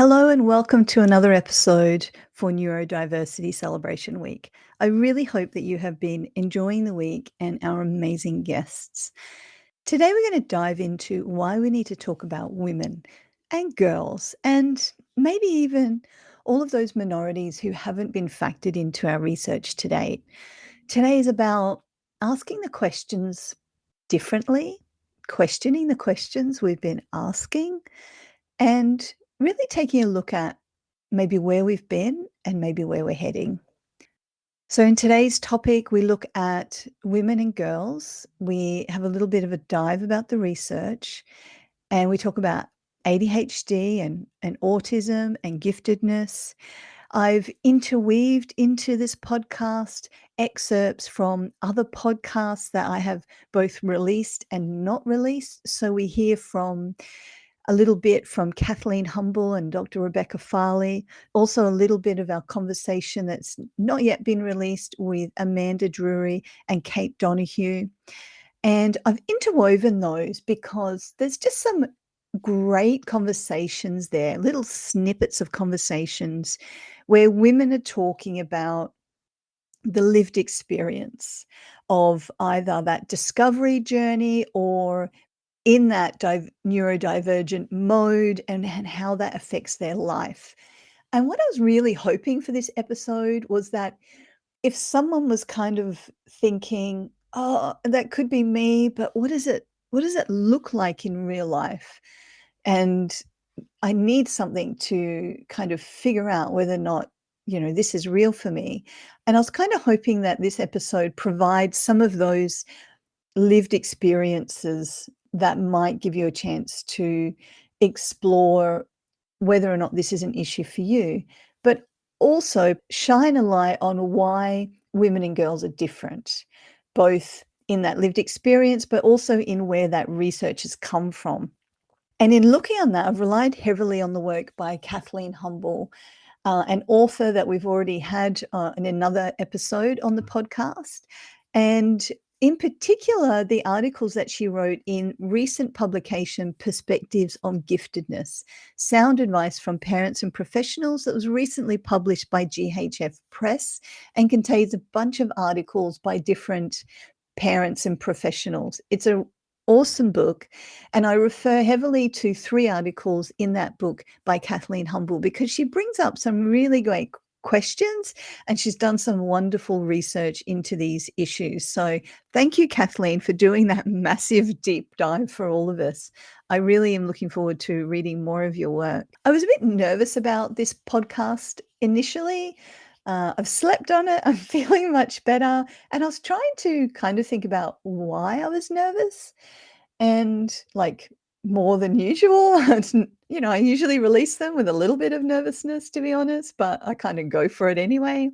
Hello and welcome to another episode for Neurodiversity Celebration Week. I really hope that you have been enjoying the week and our amazing guests. Today, we're going to dive into why we need to talk about women and girls and maybe even all of those minorities who haven't been factored into our research to date. Today is about asking the questions differently, questioning the questions we've been asking, and really taking a look at maybe where we've been and maybe where we're heading. So, in today's topic, we look at women and girls. We have a little bit of a dive about the research, and we talk about ADHD and autism and giftedness. I've interweaved into this podcast excerpts from other podcasts that I have both released and not released. So, we hear from a little bit from Kathleen Humble and Dr. Rebecca Farley, also a little bit of our conversation that's not yet been released with Amanda Drury and Kate Donahue. And I've interwoven those because there's just some great conversations there, little snippets of conversations where women are talking about the lived experience of either that discovery journey or in that neurodivergent mode and how that affects their life. And what I was really hoping for this episode was that if someone was kind of thinking, "Oh, that could be me, but what does it look like in real life?" And I need something to kind of figure out whether or not, this is real for me. And I was kind of hoping that this episode provides some of those lived experiences that might give you a chance to explore whether or not this is an issue for you, but also shine a light on why women and girls are different, both in that lived experience, but also in where that research has come from. And in looking on that, I've relied heavily on the work by Kathleen Humble, an author that we've already had in another episode on the podcast. And in particular, the articles that she wrote in recent publication, Perspectives on Giftedness, Sound Advice from Parents and Professionals, that was recently published by GHF Press and contains a bunch of articles by different parents and professionals. It's an awesome book, and I refer heavily to 3 articles in that book by Kathleen Humble because she brings up some really great questions and she's done some wonderful research into these issues. So thank you, Kathleen, for doing that massive deep dive for all of us. I really am looking forward to reading more of your work. I was a bit nervous about this podcast initially. I've slept on it. I'm feeling much better. And I was trying to kind of think about why I was nervous and more than usual. I usually release them with a little bit of nervousness, to be honest, but I kind of go for it anyway.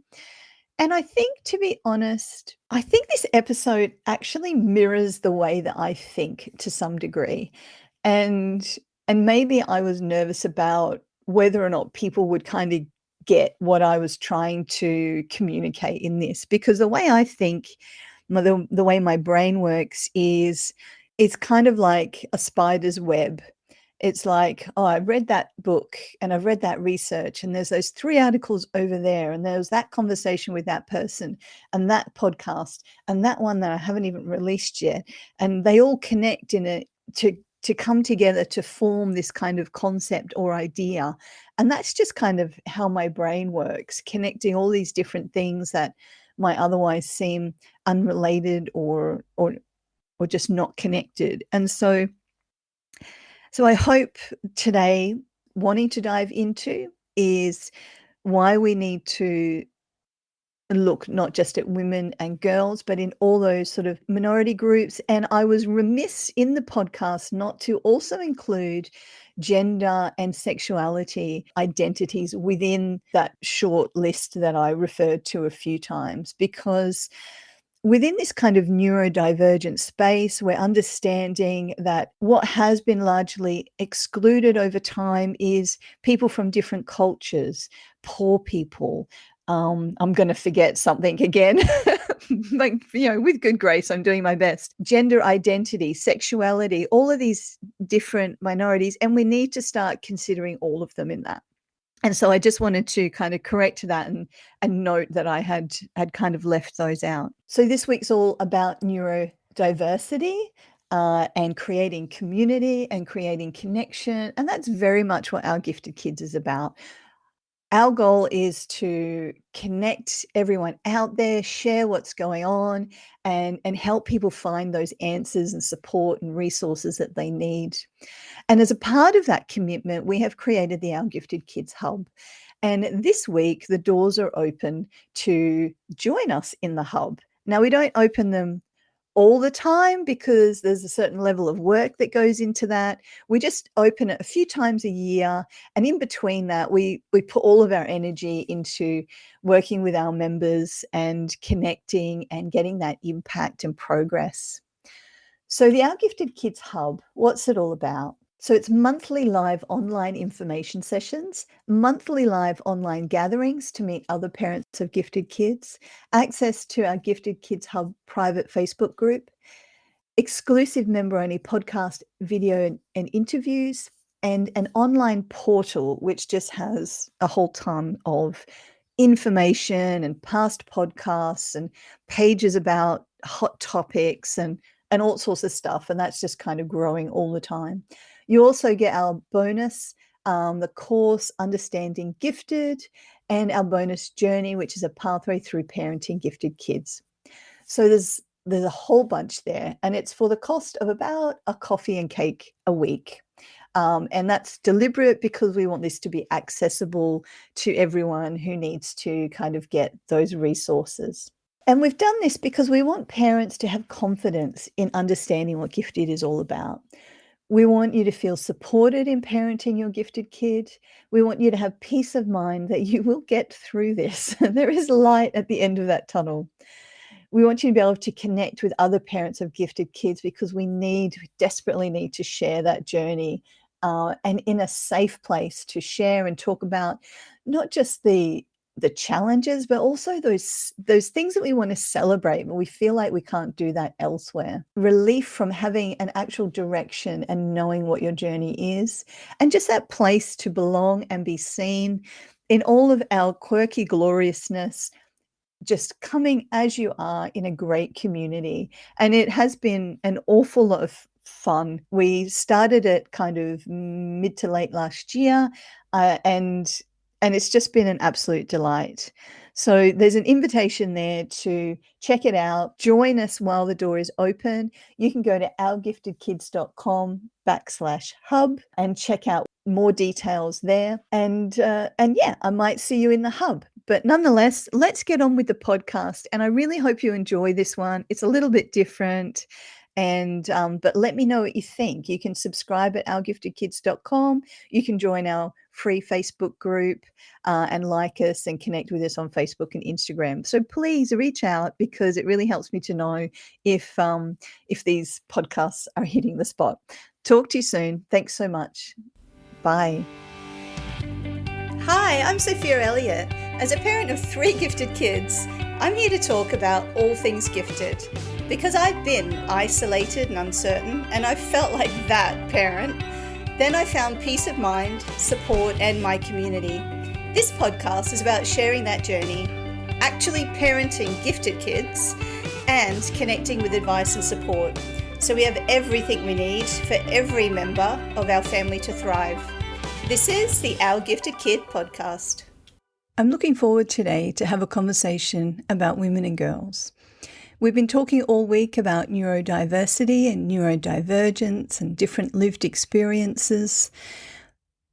And I think, to be honest, I think this episode actually mirrors the way that I think to some degree. And maybe I was nervous about whether or not people would kind of get what I was trying to communicate in this, because the way I think, the way my brain works is it's kind of like a spider's web. It's like, oh, I read that book and I've read that research and there's those 3 articles over there and there's that conversation with that person and that podcast and that one that I haven't even released yet. And they all connect to come together to form this kind of concept or idea. And that's just kind of how my brain works, connecting all these different things that might otherwise seem unrelated or just not connected. And so I hope today wanting to dive into is why we need to look not just at women and girls, but in all those sort of minority groups. And I was remiss in the podcast not to also include gender and sexuality identities within that short list that I referred to a few times, because within this kind of neurodivergent space, we're understanding that what has been largely excluded over time is people from different cultures, poor people. I'm going to forget something again. With good grace, I'm doing my best. Gender identity, sexuality, all of these different minorities, and we need to start considering all of them in that. And so I just wanted to kind of correct that and note that I had kind of left those out. So this week's all about neurodiversity and creating community and creating connection. And that's very much what our Gifted Kids is about. Our goal is to connect everyone out there, share what's going on, and help people find those answers and support and resources that they need. And as a part of that commitment, we have created the Our Gifted Kids Hub. And this week, the doors are open to join us in the hub. Now, we don't open them all the time because there's a certain level of work that goes into that. We just open it a few times a year. And in between that, we put all of our energy into working with our members and connecting and getting that impact and progress. So the Our Gifted Kids Hub, what's it all about? So it's monthly live online information sessions, monthly live online gatherings to meet other parents of gifted kids, access to our Gifted Kids Hub private Facebook group, exclusive member-only podcast, video and interviews, and an online portal which just has a whole ton of information and past podcasts and pages about hot topics and all sorts of stuff. And that's just kind of growing all the time. You also get our bonus, the course Understanding Gifted, and our bonus journey, which is a pathway through parenting gifted kids. So there's a whole bunch there, and it's for the cost of about a coffee and cake a week. And that's deliberate because we want this to be accessible to everyone who needs to kind of get those resources. And we've done this because we want parents to have confidence in understanding what Gifted is all about. We want you to feel supported in parenting your gifted kid. We want you to have peace of mind that you will get through this. There is light at the end of that tunnel. We want you to be able to connect with other parents of gifted kids because we desperately need to share that journey and in a safe place to share and talk about not just the challenges, but also those things that we want to celebrate, but we feel like we can't do that elsewhere. Relief from having an actual direction and knowing what your journey is, and just that place to belong and be seen in all of our quirky gloriousness, just coming as you are in a great community. And it has been an awful lot of fun. We started it kind of mid to late last year, and it's just been an absolute delight. So there's an invitation there to check it out. Join us while the door is open. You can go to ourgiftedkids.com/hub and check out more details there. And yeah, I might see you in the hub. But nonetheless, let's get on with the podcast. And I really hope you enjoy this one. It's a little bit different. But let me know what you think. You can subscribe at ourgiftedkids.com. You can join our free Facebook group and like us and connect with us on Facebook and Instagram. So please reach out because it really helps me to know if these podcasts are hitting the spot. Talk to you soon. Thanks so much. Bye. Hi, I'm Sophia Elliott. As a parent of 3 gifted kids, I'm here to talk about all things gifted. Because I've been isolated and uncertain, and I felt like that parent, then I found peace of mind, support, and my community. This podcast is about sharing that journey, actually parenting gifted kids, and connecting with advice and support. So we have everything we need for every member of our family to thrive. This is the Our Gifted Kid podcast. I'm looking forward today to have a conversation about women and girls. We've been talking all week about neurodiversity and neurodivergence and different lived experiences,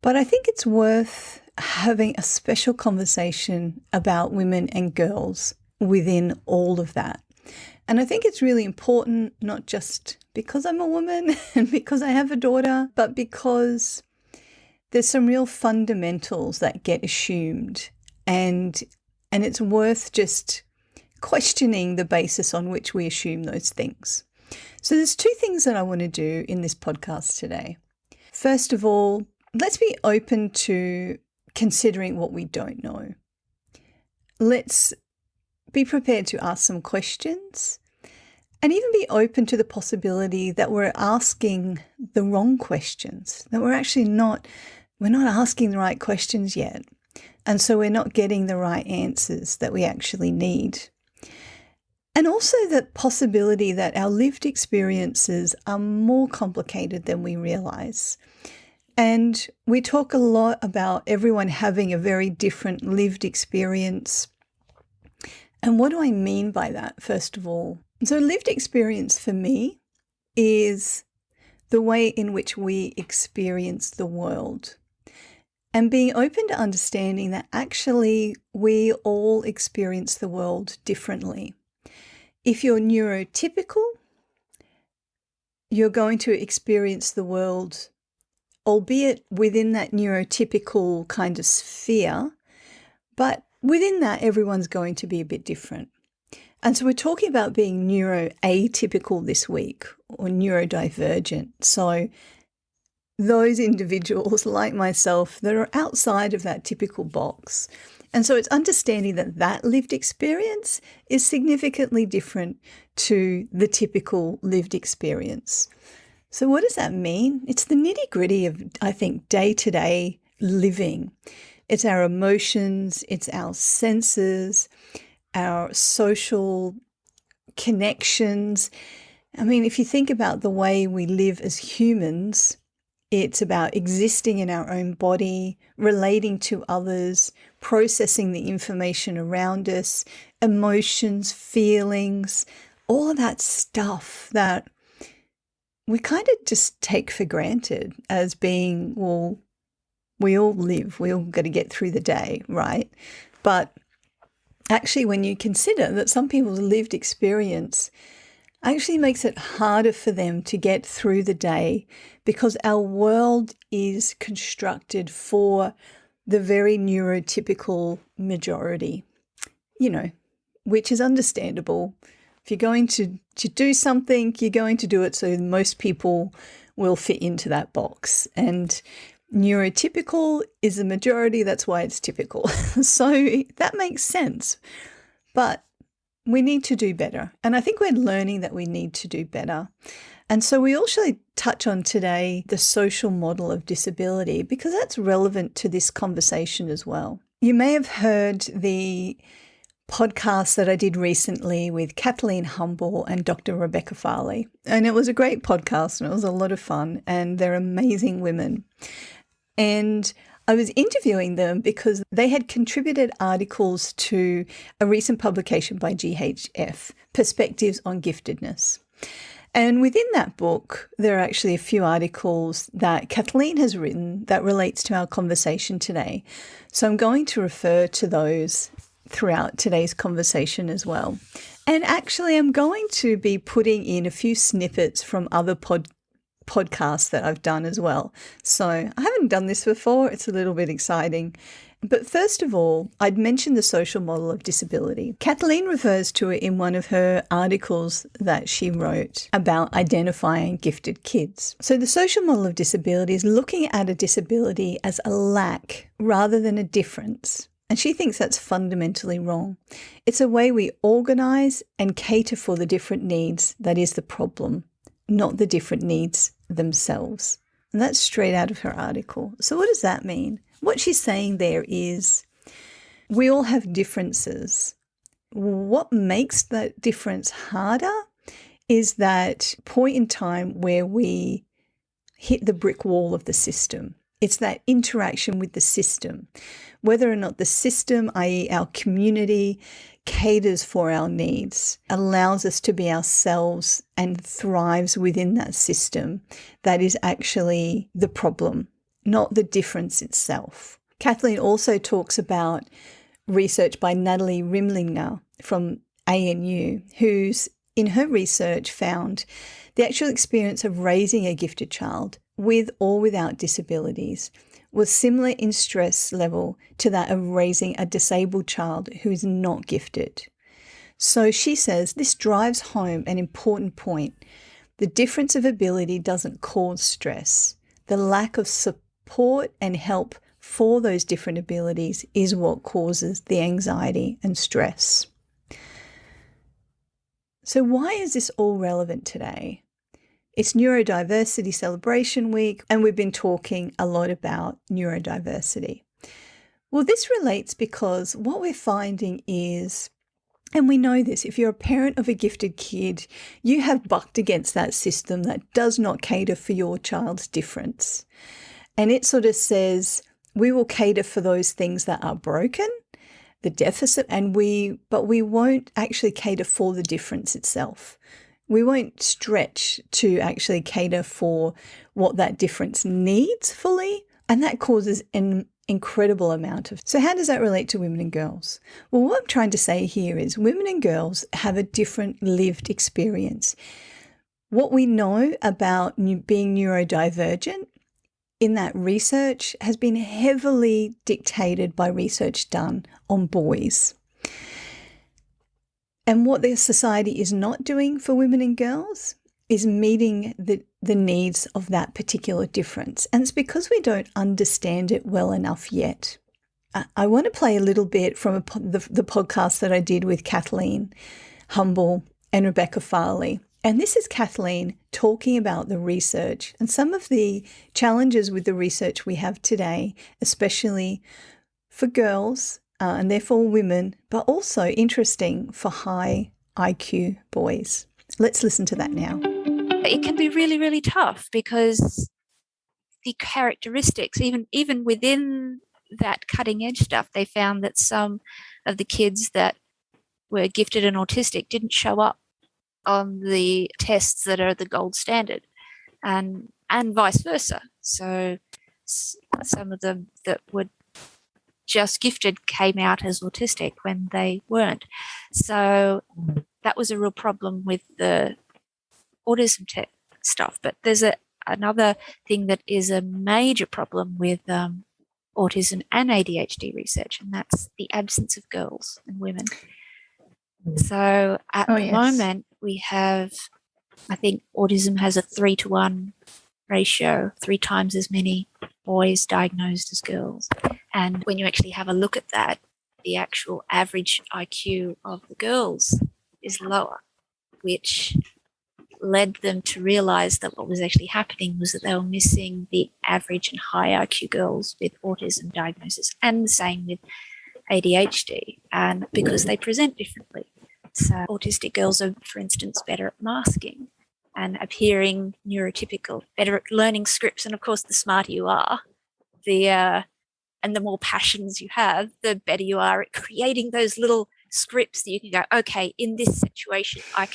but I think it's worth having a special conversation about women and girls within all of that. And I think it's really important, not just because I'm a woman and because I have a daughter, but because there's some real fundamentals that get assumed, and it's worth just questioning the basis on which we assume those things. So there's 2 things that I want to do in this podcast today. First of all, let's be open to considering what we don't know. Let's be prepared to ask some questions and even be open to the possibility that we're asking the wrong questions, that we're we're not asking the right questions yet. And so we're not getting the right answers that we actually need. And also the possibility that our lived experiences are more complicated than we realize. And we talk a lot about everyone having a very different lived experience. And what do I mean by that, first of all? So lived experience for me is the way in which we experience the world. And being open to understanding that actually we all experience the world differently. If you're neurotypical, you're going to experience the world, albeit within that neurotypical kind of sphere, but within that, everyone's going to be a bit different. And so we're talking about being neuroatypical this week, or neurodivergent. So those individuals like myself that are outside of that typical box. And so it's understanding that that lived experience is significantly different to the typical lived experience. So what does that mean? It's the nitty-gritty of, I think, day-to-day living. It's our emotions, it's our senses, our social connections. I mean, if you think about the way we live as humans, it's about existing in our own body, relating to others, processing the information around us, emotions, feelings, all of that stuff that we kind of just take for granted as being, well, we all live, we all got to get through the day, right? But actually, when you consider that some people's lived experience actually makes it harder for them to get through the day because our world is constructed for the very neurotypical majority, which is understandable. If you're going to do something, you're going to do it so most people will fit into that box. And neurotypical is the majority, that's why it's typical. So that makes sense. But we need to do better. And I think we're learning that we need to do better. And so we also touch on today the social model of disability because that's relevant to this conversation as well. You may have heard the podcast that I did recently with Kathleen Humble and Dr. Rebecca Farley. And it was a great podcast and it was a lot of fun and they're amazing women. And I was interviewing them because they had contributed articles to a recent publication by GHF, Perspectives on Giftedness. And within that book, there are actually a few articles that Kathleen has written that relates to our conversation today. So I'm going to refer to those throughout today's conversation as well. And actually, I'm going to be putting in a few snippets from other podcasts that I've done as well. So I haven't done this before. It's a little bit exciting. But first of all, I'd mentioned the social model of disability. Kathleen refers to it in one of her articles that she wrote about identifying gifted kids. So the social model of disability is looking at a disability as a lack rather than a difference. And she thinks that's fundamentally wrong. It's a way we organise and cater for the different needs that is the problem, not the different needs themselves. And that's straight out of her article. So what does that mean? What she's saying there is we all have differences. What makes that difference harder is that point in time where we hit the brick wall of the system. It's that interaction with the system, whether or not the system, i.e. our community, caters for our needs, allows us to be ourselves and thrives within that system. That is actually the problem, not the difference itself. Kathleen also talks about research by Natalie Rimlinger from ANU, who's in her research found the actual experience of raising a gifted child with or without disabilities was similar in stress level to that of raising a disabled child who is not gifted. So she says this drives home an important point. The difference of ability doesn't cause stress. The lack of support and help for those different abilities is what causes the anxiety and stress. So why is this all relevant today? It's Neurodiversity Celebration Week, and we've been talking a lot about neurodiversity. Well, this relates because what we're finding is, and we know this, if you're a parent of a gifted kid, you have bucked against that system that does not cater for your child's difference. And it sort of says, we will cater for those things that are broken, the deficit, but we won't actually cater for the difference itself. We won't stretch to actually cater for what that difference needs fully, and that causes an incredible amount of. So how does that relate to women and girls? Well, what I'm trying to say here is women and girls have a different lived experience. What we know about being neurodivergent in that research has been heavily dictated by research done on boys. And what the society is not doing for women and girls is meeting the needs of that particular difference. And it's because we don't understand it well enough yet. I want to play a little bit from the podcast that I did with Kathleen Humble and Rebecca Farley. And this is Kathleen talking about the research and some of the challenges with the research we have today, especially for girls and therefore women, but also interesting for high IQ boys. Let's listen to that now. It can be really, really tough because the characteristics, even within that cutting edge stuff, they found that some of the kids that were gifted and autistic didn't show up on the tests that are the gold standard, and vice versa. So some of them that were just gifted came out as autistic when they weren't. So that was a real problem with the autism stuff. But there's another thing that is a major problem with autism and ADHD research, and that's the absence of girls and women. So at the moment, we have, I think autism has a 3-to-1 ratio, 3 times as many boys diagnosed as girls. And when you actually have a look at that, the actual average IQ of the girls is lower, which led them to realize that what was actually happening was that they were missing the average and high IQ girls with autism diagnosis, and the same with ADHD, and because they present differently. So autistic girls are, for instance, better at masking and appearing neurotypical, better at learning scripts. And of course, the smarter you are, and the more passions you have, the better you are at creating those little scripts that you can go, okay, in this situation, I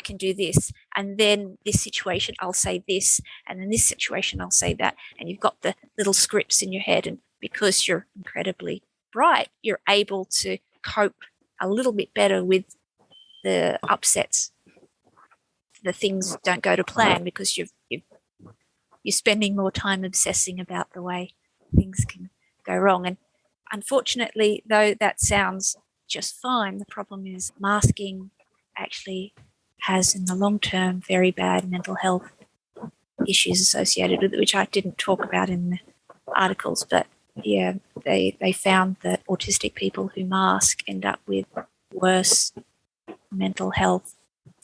can do this, and then this situation I'll say this, and in this situation I'll say that, and you've got the little scripts in your head, and because you're incredibly bright, you're able to cope a little bit better with the upsets. The things don't go to plan because you're spending more time obsessing about the way things can go wrong. And unfortunately, though that sounds just fine, the problem is masking actually has in the long term very bad mental health issues associated with it, which I didn't talk about in the articles. But yeah, they found that autistic people who mask end up with worse mental health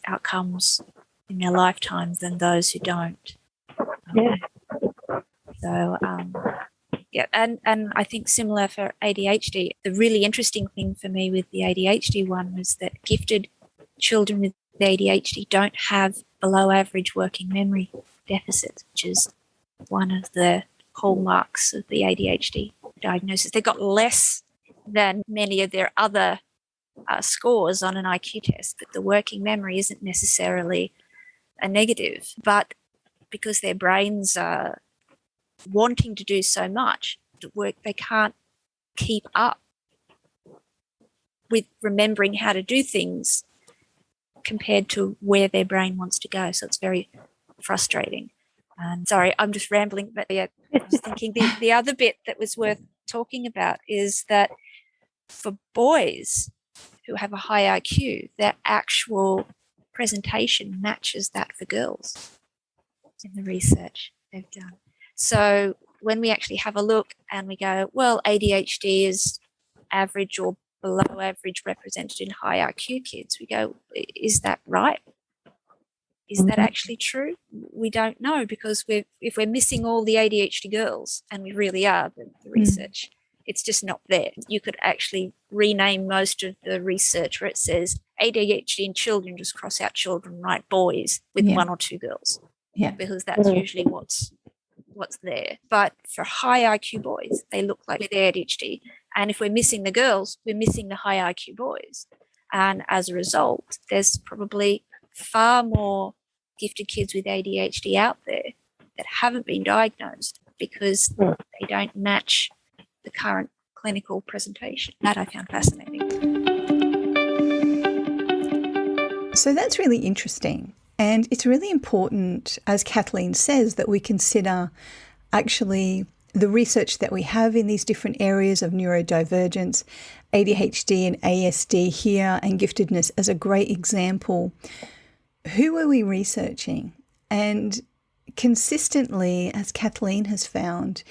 outcomes in their lifetimes than those who don't. And I think similar for ADHD. The really interesting thing for me with the ADHD one was that gifted children with ADHD don't have below average working memory deficits, which is one of the hallmarks of the ADHD diagnosis. They got less than many of their other scores on an IQ test, but the working memory isn't necessarily a negative. But because their brains are wanting to do so much work, they can't keep up with remembering how to do things compared to where their brain wants to go. So it's very frustrating. Sorry, I'm just rambling, but yeah, I was thinking the other bit that was worth talking about is that for boys who have a high IQ, their actual presentation matches that for girls in the research they've done. So when we actually have a look and we go, well, ADHD is average or below average represented in high IQ kids, we go, is that right? Is that actually true? We don't know, because if we're missing all the ADHD girls, and we really are, the research, it's just not there. You could actually rename most of the research where it says ADHD in children, just cross out children, write boys with one or two girls. Yeah. Because that's usually what's there. But for high IQ boys, they look like they're ADHD. And if we're missing the girls, we're missing the high IQ boys. And as a result, there's probably far more gifted kids with ADHD out there that haven't been diagnosed because they don't match the current clinical presentation. That I found fascinating. So that's really interesting. And it's really important, as Kathleen says, that we consider actually the research that we have in these different areas of neurodivergence, ADHD and ASD here, and giftedness as a great example. Who are we researching? And consistently, as Kathleen has found,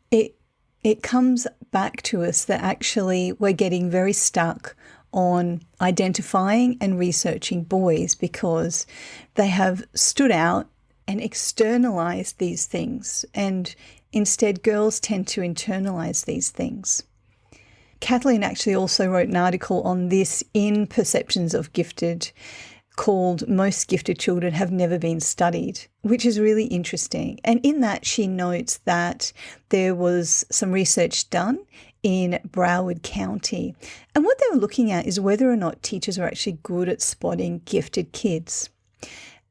it comes back to us that actually we're getting very stuck on identifying and researching boys because they have stood out and externalized these things, and instead girls tend to internalize these things. Kathleen actually also wrote an article on this in Perceptions of Gifted called Most Gifted Children Have Never Been Studied, which is really interesting. And in that, she notes that there was some research done in Broward County. And what they were looking at is whether or not teachers were actually good at spotting gifted kids.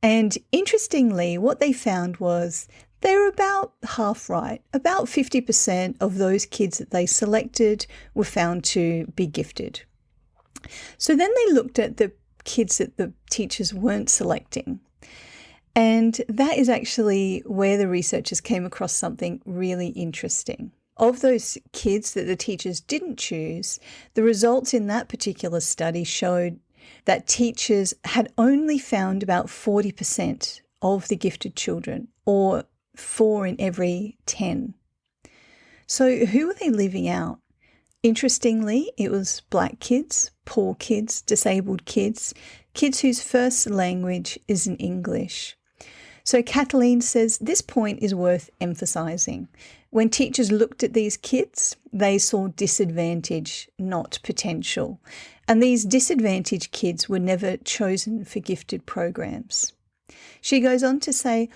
And interestingly, what they found was they were about half right. About 50% of those kids that they selected were found to be gifted. So then they looked at the kids that the teachers weren't selecting. And that is actually where the researchers came across something really interesting. Of those kids that the teachers didn't choose, the results in that particular study showed that teachers had only found about 40% of the gifted children, or 4 in every 10. So who were they leaving out? Interestingly, it was Black kids, poor kids, disabled kids, kids whose first language isn't English. So Kathleen says this point is worth emphasising. When teachers looked at these kids, they saw disadvantage, not potential. And these disadvantaged kids were never chosen for gifted programs. She goes on to say,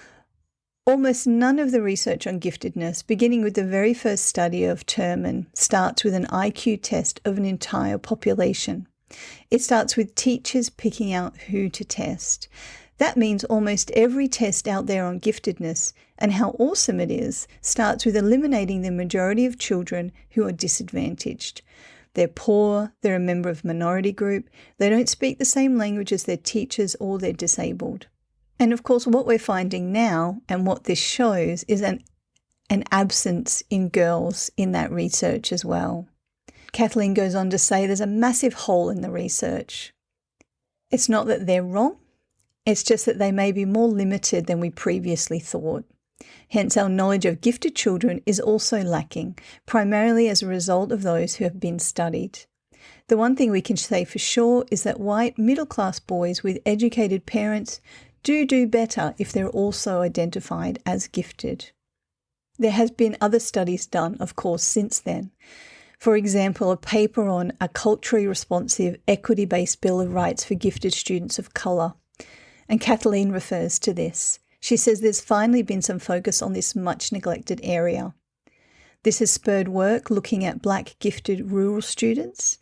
almost none of the research on giftedness, beginning with the very first study of Tarmin, starts with an IQ test of an entire population. It starts with teachers picking out who to test. That means almost every test out there on giftedness and how awesome it is starts with eliminating the majority of children who are disadvantaged. They're poor, they're a member of a minority group, they don't speak the same language as their teachers, or they're disabled. And of course, what we're finding now, and what this shows, is an absence in girls in that research as well. Kathleen goes on to say there's a massive hole in the research. It's not that they're wrong, it's just that they may be more limited than we previously thought. Hence, our knowledge of gifted children is also lacking, primarily as a result of those who have been studied. The one thing we can say for sure is that white middle-class boys with educated parents do better if they're also identified as gifted. There has been other studies done, of course, since then. For example, a paper on a culturally responsive, equity-based Bill of Rights for gifted students of colour. And Kathleen refers to this. She says there's finally been some focus on this much neglected area. This has spurred work looking at Black gifted rural students,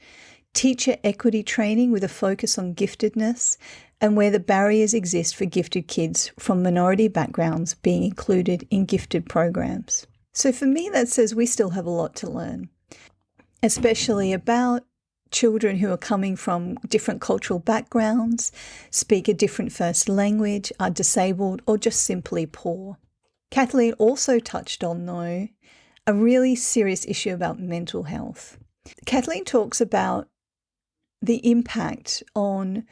teacher equity training with a focus on giftedness, and where the barriers exist for gifted kids from minority backgrounds being included in gifted programs. So for me, that says we still have a lot to learn, especially about children who are coming from different cultural backgrounds, speak a different first language, are disabled, or just simply poor. Kathleen also touched on, though, a really serious issue about mental health. Kathleen talks about the impact on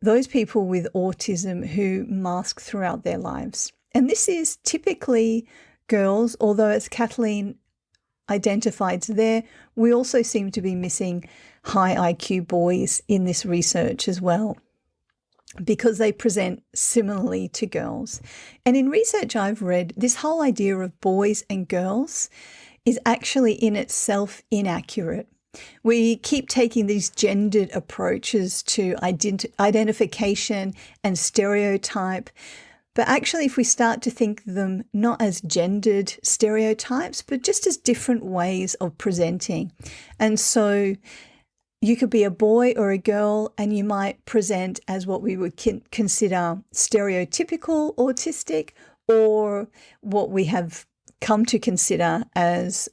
those people with autism who mask throughout their lives. And this is typically girls, although as Kathleen identified there, we also seem to be missing high IQ boys in this research as well. because they present similarly to girls. And in research I've read, this whole idea of boys and girls is actually in itself inaccurate. We keep taking these gendered approaches to identification and stereotype. But actually, if we start to think of them not as gendered stereotypes, but just as different ways of presenting. And so you could be a boy or a girl, and you might present as what we would consider stereotypical autistic, or what we have come to consider as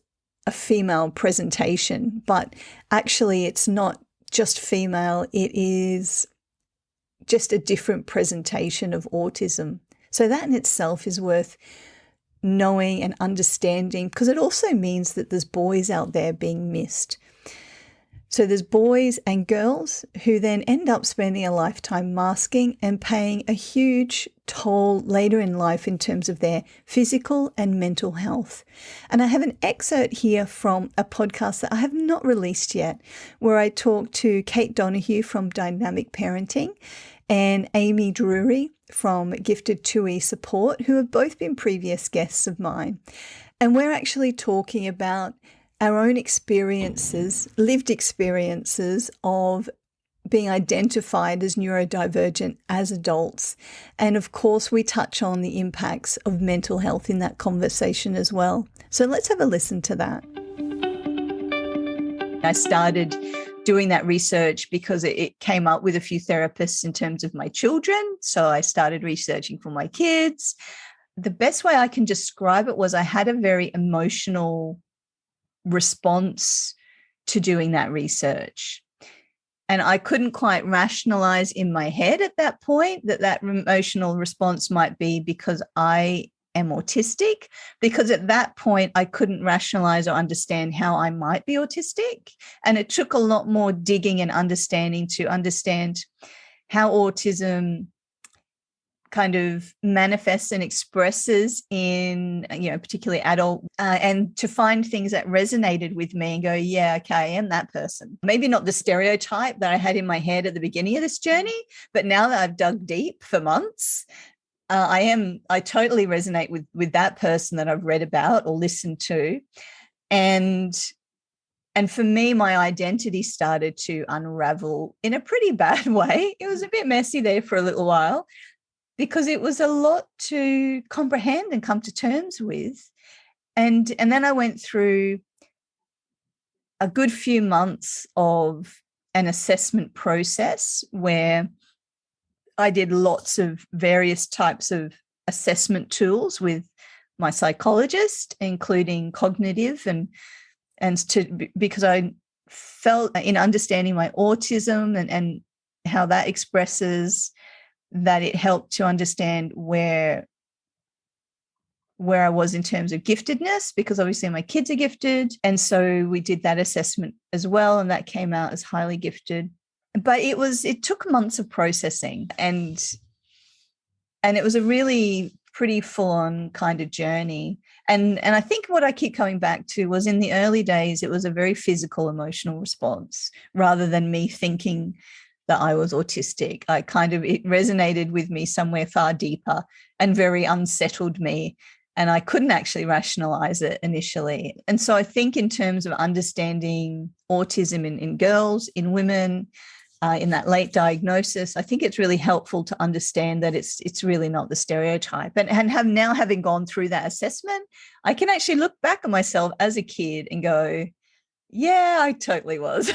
a female presentation. But actually, it's not just female, it is just a different presentation of autism. So that in itself is worth knowing and understanding, because it also means that there's boys out there being missed. So there's boys and girls who then end up spending a lifetime masking and paying a huge toll later in life in terms of their physical and mental health. And I have an excerpt here from a podcast that I have not released yet, where I talked to Kate Donahue from Dynamic Parenting and Amy Drury from Gifted 2E Support, who have both been previous guests of mine. And we're actually talking about our own experiences, lived experiences of being identified as neurodivergent as adults. And of course, we touch on the impacts of mental health in that conversation as well. So let's have a listen to that. I started doing that research because it came up with a few therapists in terms of my children. So I started researching for my kids. The best way I can describe it was I had a very emotional response to doing that research. And I couldn't quite rationalize in my head at that point that emotional response might be because I am autistic, because at that point I couldn't rationalize or understand how I might be autistic. And it took a lot more digging and understanding to understand how autism kind of manifests and expresses in, particularly adult, and to find things that resonated with me and go, yeah, okay, I am that person. Maybe not the stereotype that I had in my head at the beginning of this journey, but now that I've dug deep for months, I totally resonate with that person that I've read about or listened to. And for me, my identity started to unravel in a pretty bad way. It was a bit messy there for a little while, because it was a lot to comprehend and come to terms with. And then I went through a good few months of an assessment process where I did lots of various types of assessment tools with my psychologist, including cognitive, because I felt in understanding my autism and how that expresses, that it helped to understand where I was in terms of giftedness, because obviously my kids are gifted. And so we did that assessment as well, and that came out as highly gifted. But it took months of processing, and it was a really pretty full-on kind of journey. And I think what I keep coming back to was, in the early days, it was a very physical, emotional response rather than me thinking that I was autistic. It resonated with me somewhere far deeper and very unsettled me. And I couldn't actually rationalize it initially. And so I think in terms of understanding autism in girls, in women, in that late diagnosis, I think it's really helpful to understand that it's really not the stereotype. And having gone through that assessment, I can actually look back at myself as a kid and go, yeah, I totally was.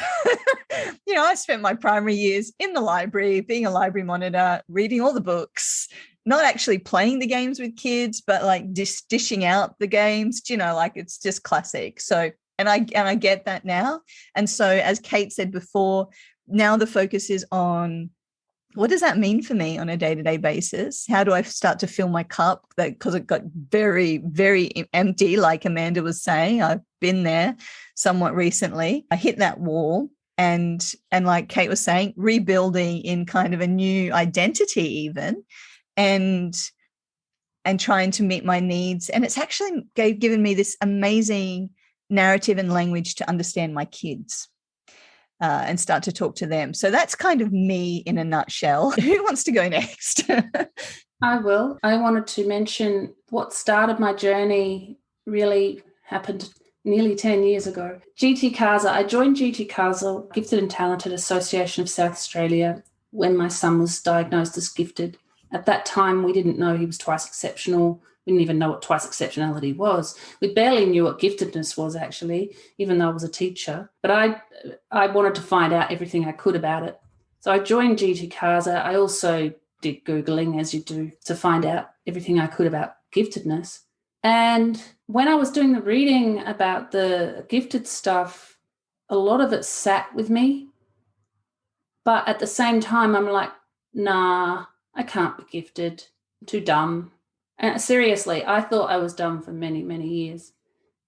I spent my primary years in the library, being a library monitor, reading all the books, not actually playing the games with kids, but like dishing out the games, it's just classic. So, and I get that now. And so, as Kate said before, now the focus is on, what does that mean for me on a day-to-day basis? How do I start to fill my cup? Because it got very, very empty, like Amanda was saying. I've been there somewhat recently. I hit that wall, and like Kate was saying, rebuilding in kind of a new identity even, and trying to meet my needs. And it's actually given me this amazing narrative and language to understand my kids. and start to talk to them. So that's kind of me in a nutshell. Who wants to go next? I will. I wanted to mention what started my journey really happened nearly 10 years ago. GT CASA. I joined GT CASA, Gifted and Talented Association of South Australia, when my son was diagnosed as gifted. At that time, we didn't know he was twice exceptional. We didn't even know what twice exceptionality was. We barely knew what giftedness was, actually, even though I was a teacher. But I wanted to find out everything I could about it. So I joined GT CASA. I also did Googling, as you do, to find out everything I could about giftedness. And when I was doing the reading about the gifted stuff, a lot of it sat with me. But at the same time, I'm like, nah, I can't be gifted. I'm too dumb. And seriously, I thought I was dumb for many, many years.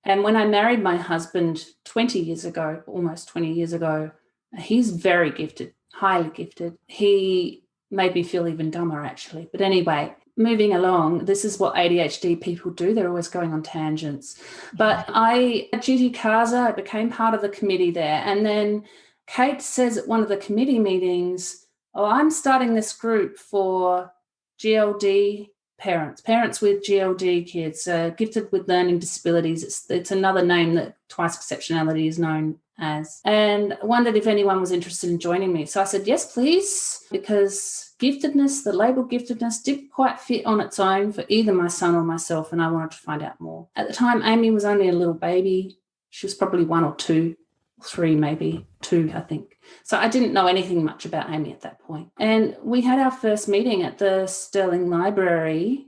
And when I married my husband 20 years ago, almost 20 years ago, he's very gifted, highly gifted. He made me feel even dumber, actually. But anyway, moving along, this is what ADHD people do. They're always going on tangents. But at GT CASA, I became part of the committee there. And then Kate says at one of the committee meetings, oh, I'm starting this group for GLD parents with GLD kids, gifted with learning disabilities. It's another name that twice exceptionality is known as, and wondered if anyone was interested in joining me. So I said, yes, please, because giftedness, the label giftedness, didn't quite fit on its own for either my son or myself, and I wanted to find out more. At the time, Amy was only a little baby. She was probably 1 or 2, 3 maybe, 2, I think. So I didn't know anything much about Amy at that point. And we had our first meeting at the Sterling Library,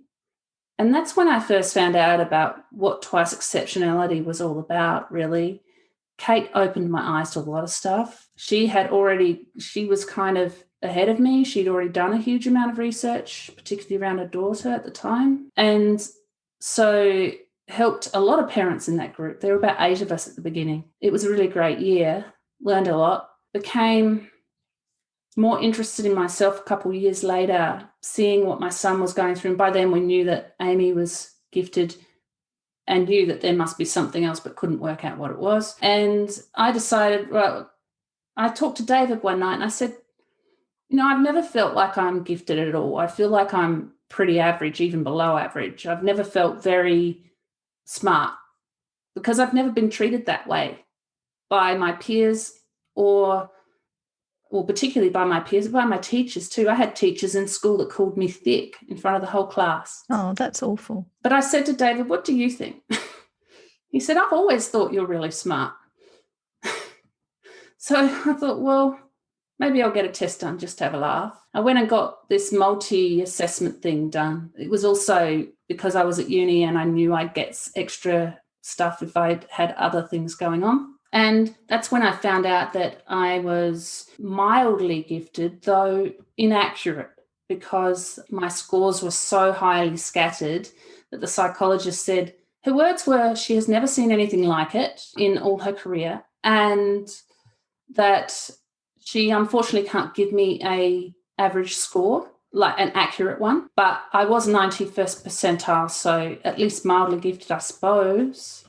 and that's when I first found out about what twice exceptionality was all about, really. Kate opened my eyes to a lot of stuff. She was kind of ahead of me. She'd already done a huge amount of research, particularly around her daughter at the time. And so helped a lot of parents in that group. There were about 8 of us at the beginning. It was a really great year, learned a lot, became more interested in myself a couple of years later, seeing what my son was going through. And by then we knew that Amy was gifted and knew that there must be something else but couldn't work out what it was. And I decided, well, I talked to David one night and I said, I've never felt like I'm gifted at all. I feel like I'm pretty average, even below average. I've never felt very smart because I've never been treated that way by my peers or particularly by my peers, by my teachers too. I had teachers in school that called me thick in front of the whole class. Oh, that's awful. But I said to David, what do you think? He said, I've always thought you're really smart. So I thought, well, maybe I'll get a test done just to have a laugh. I went and got this multi-assessment thing done. It was also because I was at uni and I knew I'd get extra stuff if I had other things going on. And that's when I found out that I was mildly gifted, though inaccurate, because my scores were so highly scattered that the psychologist said her words were she has never seen anything like it in all her career, and that she unfortunately can't give me a average score, like an accurate one. But I was 91st percentile, so at least mildly gifted, I suppose.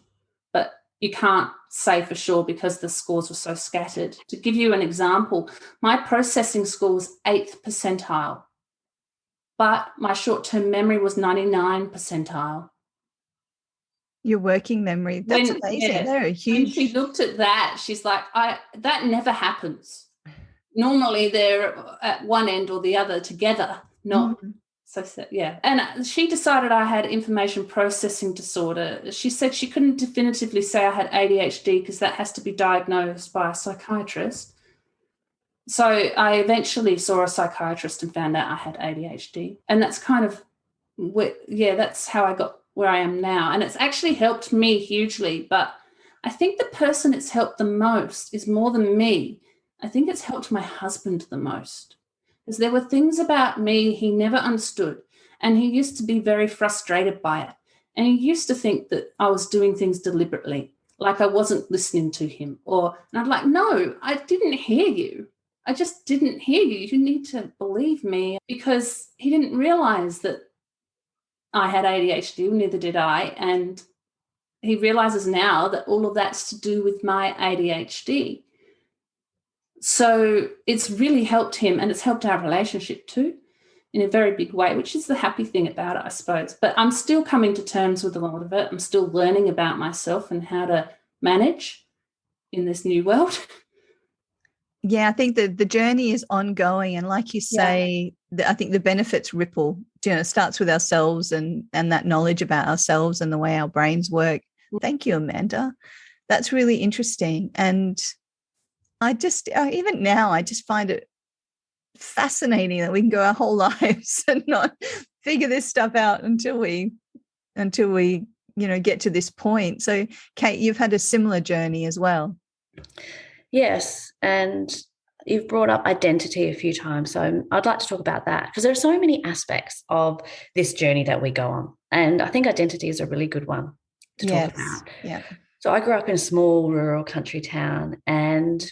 But you can't say for sure because the scores were so scattered. To give you an example, my processing score was 8th percentile, but my short-term memory was 99 percentile. Your working memory, that's amazing. Yeah, They're a huge... When she looked at that, she's like, that never happens. Normally they're at one end or the other together, not... Mm-hmm. So, yeah. And she decided I had information processing disorder. She said she couldn't definitively say I had ADHD because that has to be diagnosed by a psychiatrist. So I eventually saw a psychiatrist and found out I had ADHD. And that's kind of, that's how I got where I am now. And it's actually helped me hugely. But I think the person it's helped the most is more than me. I think it's helped my husband the most. Because there were things about me he never understood, and he used to be very frustrated by it. And he used to think that I was doing things deliberately, like I wasn't listening to him. And I'd like, no, I didn't hear you. I just didn't hear you. You need to believe me, because he didn't realise that I had ADHD, neither did I. And he realises now that all of that's to do with my ADHD. So it's really helped him, and it's helped our relationship too in a very big way, which is the happy thing about it, I suppose. But I'm still coming to terms with a lot of it. I'm still learning about myself and how to manage in this new world. Yeah, I think the journey is ongoing. And like you say, I think the benefits ripple. It starts with ourselves and that knowledge about ourselves and the way our brains work. Thank you, Amanda. That's really interesting. And I just, even now, I just find it fascinating that we can go our whole lives and not figure this stuff out until we get to this point. So, Kate, you've had a similar journey as well. Yes, and you've brought up identity a few times, so I'd like to talk about that because there are so many aspects of this journey that we go on, and I think identity is a really good one to talk about. Yeah. So I grew up in a small rural country town, and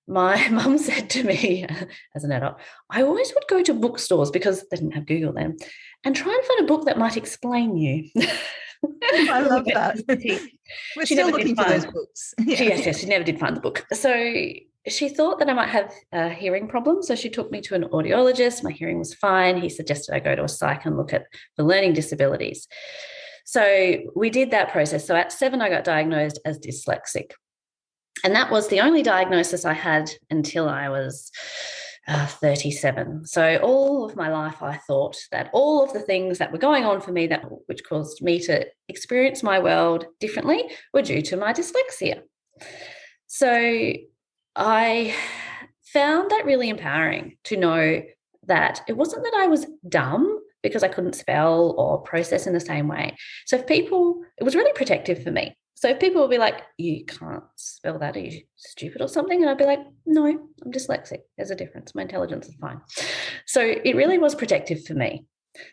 my mum said to me as an adult, I always would go to bookstores because they didn't have Google then, and try and find a book that might explain you. I love that. We're still looking for those books. Yes, she never did find the book. So she thought that I might have a hearing problem. So she took me to an audiologist. My hearing was fine. He suggested I go to a psych and look at the learning disabilities. So we did that process. So at 7, I got diagnosed as dyslexic. And that was the only diagnosis I had until I was 37. So all of my life, I thought that all of the things that were going on for me which caused me to experience my world differently were due to my dyslexia. So I found that really empowering to know that it wasn't that I was dumb because I couldn't spell or process in the same way. So it was really protective for me. So people will be like, you can't spell that, are you stupid or something? And I'd be like, no, I'm dyslexic. There's a difference. My intelligence is fine. So it really was protective for me.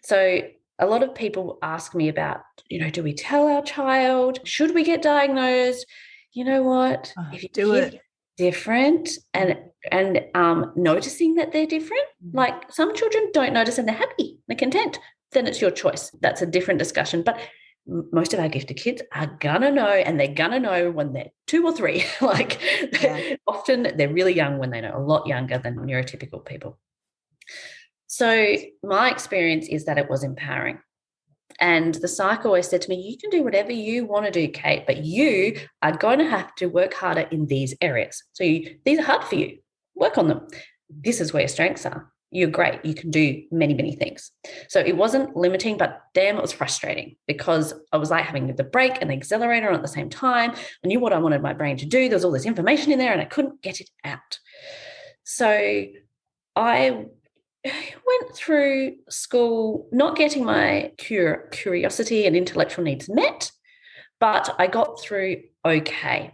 So a lot of people ask me about, do we tell our child? Should we get diagnosed? You know what? If you do it different and noticing that they're different, like some children don't notice and they're happy, they're content, then it's your choice. That's a different discussion. But most of our gifted kids are gonna know, and they're gonna know when they're 2 or 3. Often they're really young when they know, a lot younger than neurotypical people. So my experience is that it was empowering. And the psych always said to me, you can do whatever you want to do, Kate, but you are going to have to work harder in these areas. So these are hard for you. Work on them. This is where your strengths are. You're great. You can do many, many things. So it wasn't limiting, but damn, it was frustrating because I was like having the brake and the accelerator on at the same time. I knew what I wanted my brain to do. There was all this information in there and I couldn't get it out. So I went through school not getting my curiosity and intellectual needs met, but I got through okay.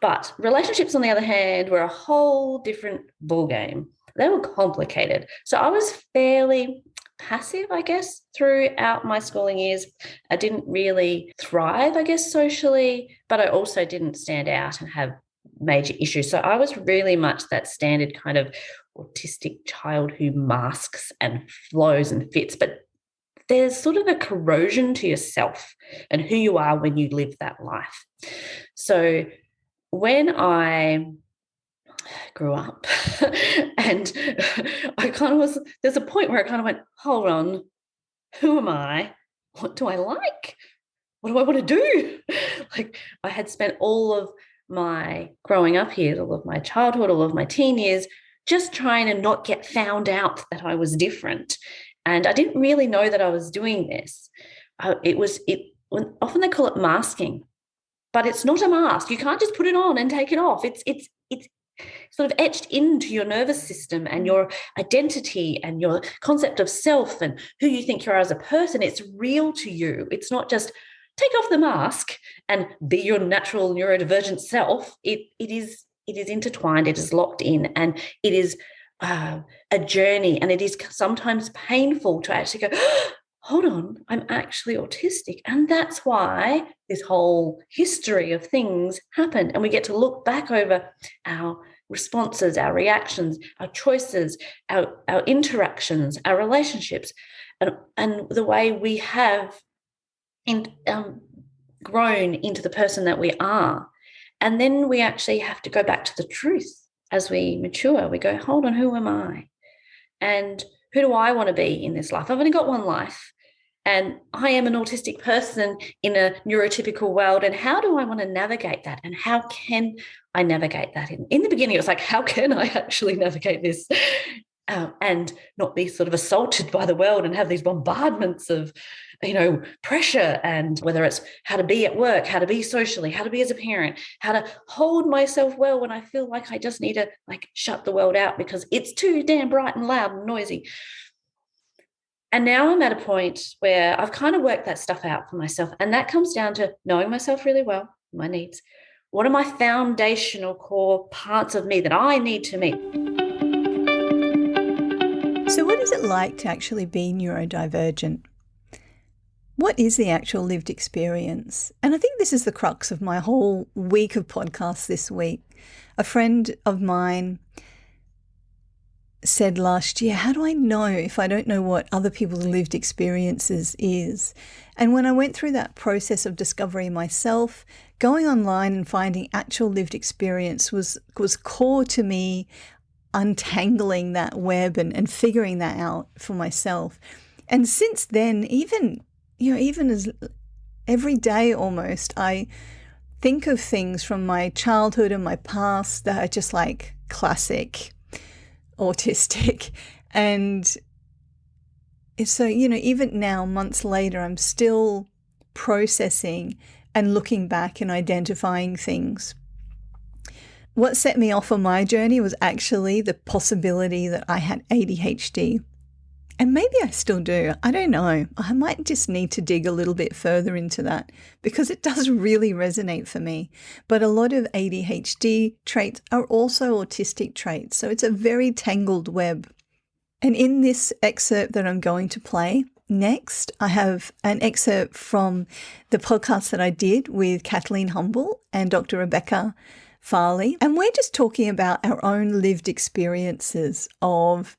But relationships, on the other hand, were a whole different ballgame. They were complicated. So I was fairly passive, I guess, throughout my schooling years. I didn't really thrive, I guess, socially, but I also didn't stand out and have major issues. So I was really much that standard kind of autistic child who masks and flows and fits. But there's sort of a corrosion to yourself and who you are when you live that life. So when I grew up and there's a point where I kind of went, hold on, who am I? What do I like? What do I want to do? Like I had spent all of my growing up years, all of my childhood, all of my teen years, just trying to not get found out that I was different. And I didn't really know that I was doing this. Often they call it masking, but it's not a mask. You can't just put it on and take it off. It's sort of etched into your nervous system and your identity and your concept of self and who you think you are as a person. It's real to you. It's not just take off the mask and be your natural neurodivergent self. It is intertwined. It is locked in, and it is a journey. And it is sometimes painful to actually go, hold on, I'm actually autistic. And that's why this whole history of things happened. And we get to look back over our responses, our reactions, our choices, our interactions, our relationships, and the way we have grown into the person that we are. And then we actually have to go back to the truth as we mature, we go, hold on, who am I? And who do I want to be in this life? I've only got one life. And I am an autistic person in a neurotypical world. And how do I want to navigate that? And how can I navigate that? In the beginning, it was like, how can I actually navigate this? And not be sort of assaulted by the world and have these bombardments of, pressure, and whether it's how to be at work, how to be socially, how to be as a parent, how to hold myself well when I feel like I just need to shut the world out because it's too damn bright and loud and noisy. And now I'm at a point where I've kind of worked that stuff out for myself. And that comes down to knowing myself really well, my needs. What are my foundational core parts of me that I need to meet? So what is it like to actually be neurodivergent? What is the actual lived experience? And I think this is the crux of my whole week of podcasts this week. A friend of mine said last year, how do I know if I don't know what other people's lived experiences is? And when I went through that process of discovering myself, going online and finding actual lived experience was core to me untangling that web and figuring that out for myself. And since then, even as every day almost, I think of things from my childhood and my past that are just like classic autistic. And so, even now, months later, I'm still processing and looking back and identifying things. What set me off on my journey was actually the possibility that I had ADHD. And maybe I still do. I don't know. I might just need to dig a little bit further into that because it does really resonate for me. But a lot of ADHD traits are also autistic traits. So it's a very tangled web. And in this excerpt that I'm going to play next, I have an excerpt from the podcast that I did with Kathleen Humble and Dr. Rebecca Farley. And we're just talking about our own lived experiences of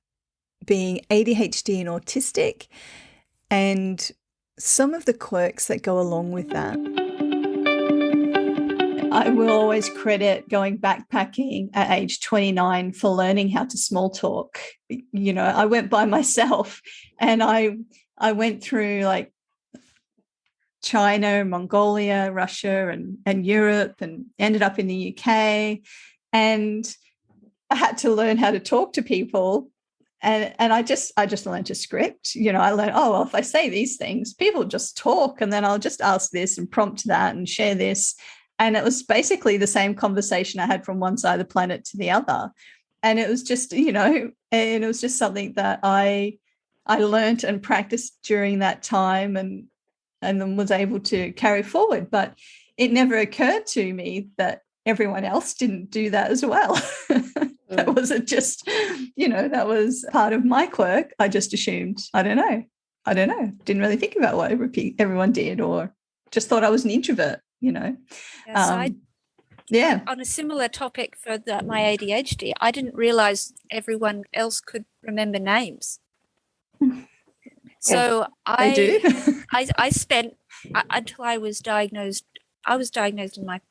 being ADHD and autistic and some of the quirks that go along with that. I will always credit going backpacking at age 29 for learning how to small talk. I went by myself and I went through China, Mongolia, Russia and Europe and ended up in the UK, and I had to learn how to talk to people. And I just learned a script. I learned, if I say these things, people just talk, and then I'll just ask this and prompt that and share this. And it was basically the same conversation I had from one side of the planet to the other. And it was just, and it was just something that I learned and practiced during that time and then was able to carry forward. But it never occurred to me that everyone else didn't do that as well. That wasn't just, that was part of my quirk. I just assumed, I don't know. Didn't really think about what everyone did, or just thought I was an introvert, On a similar topic for my ADHD, I didn't realize everyone else could remember names. So I spent until I was diagnosed in my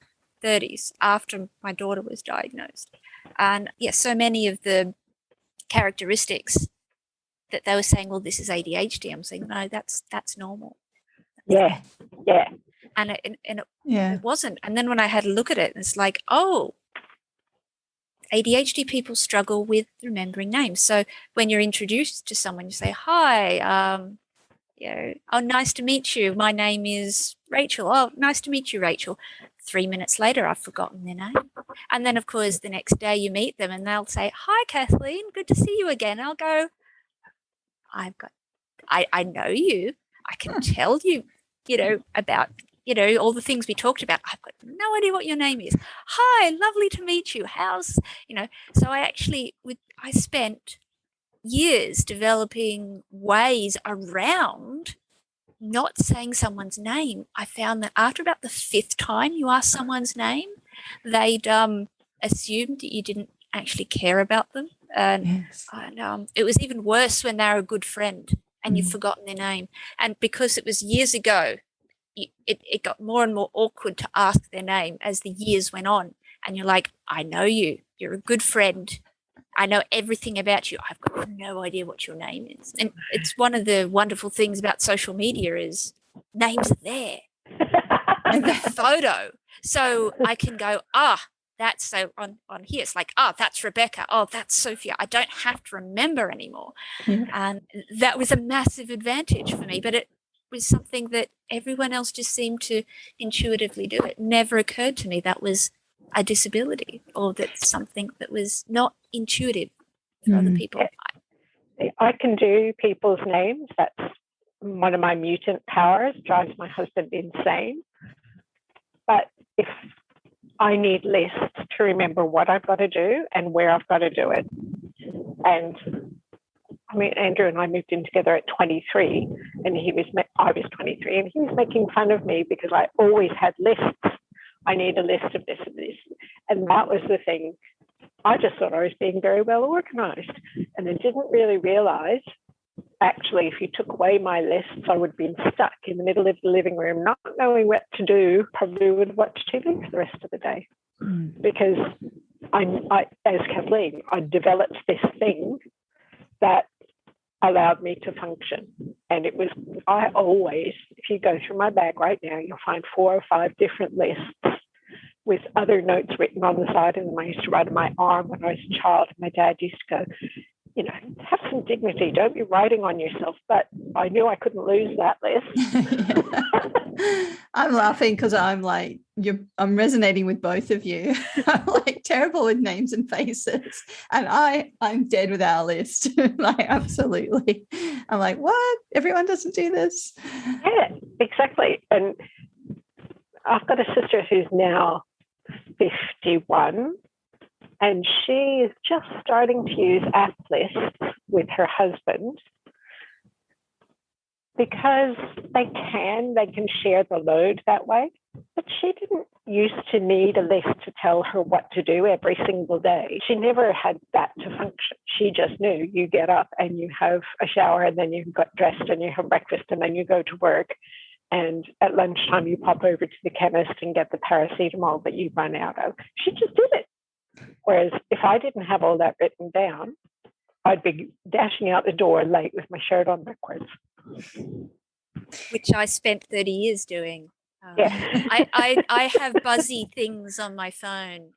30s after my daughter was diagnosed. And yes, so many of the characteristics that they were saying, well, this is ADHD. I'm saying, no, that's normal. Yeah. And it wasn't. And then when I had a look at it, it's like, ADHD people struggle with remembering names. So when you're introduced to someone, you say, hi, nice to meet you. My name is Rachel. Oh, nice to meet you, Rachel. 3 minutes later, I've forgotten their name. And then, of course, the next day you meet them and they'll say, hi, Kathleen, good to see you again. I'll go, I know you. I can tell you, about, all the things we talked about. I've got no idea what your name is. Hi, lovely to meet you. How's, so I spent years developing ways around not saying someone's name. I found that after about the 5th time you asked someone's name, they'd assumed that you didn't actually care about them. And it was even worse when they were a good friend and you've forgotten their name. And because it was years ago, it got more and more awkward to ask their name as the years went on. and you're like, I know you. You're a good friend. I know everything about you. I've got no idea what your name is. And it's one of the wonderful things about social media is names are there in the photo. So I can go, that's so on here. It's like, that's Rebecca. Oh, that's Sophia. I don't have to remember anymore. Yeah. And that was a massive advantage for me. But it was something that everyone else just seemed to intuitively do. It never occurred to me that was a disability or that's something that was not intuitive for other people. I can do people's names. That's one of my mutant powers, drives my husband insane. But if I need lists to remember what I've got to do and where I've got to do it. And I mean, Andrew and I moved in together at 23, and I was 23, and he was making fun of me because I always had lists. I need a list of this and this. And that was the thing. I just thought I was being very well organized, and I didn't really realize, actually, if you took away my lists, I would have been stuck in the middle of the living room, not knowing what to do, probably would watch TV for the rest of the day. Because I, as Kathleen, I developed this thing that allowed me to function. And it was, I always, if you go through my bag right now, you'll find 4 or 5 different lists with other notes written on the side of them. I used to write on my arm when I was a child. My dad used to go, you know, have some dignity. Don't be writing on yourself. But I knew I couldn't lose that list. I'm laughing because I'm like, I'm resonating with both of you. I'm like terrible with names and faces. And I'm dead with our list. Like, absolutely. I'm like, what? Everyone doesn't do this? Yeah, exactly. And I've got a sister who's now 51. And she is just starting to use app lists with her husband because they can share the load that way. But she didn't used to need a list to tell her what to do every single day. She never had that to function. She just knew you get up and you have a shower and then you got dressed and you have breakfast and then you go to work. And at lunchtime, you pop over to the chemist and get the paracetamol that you run out of. She just did it. Whereas if I didn't have all that written down, I'd be dashing out the door late with my shirt on backwards. Which I spent 30 years doing. Yeah. I have buzzy things on my phone.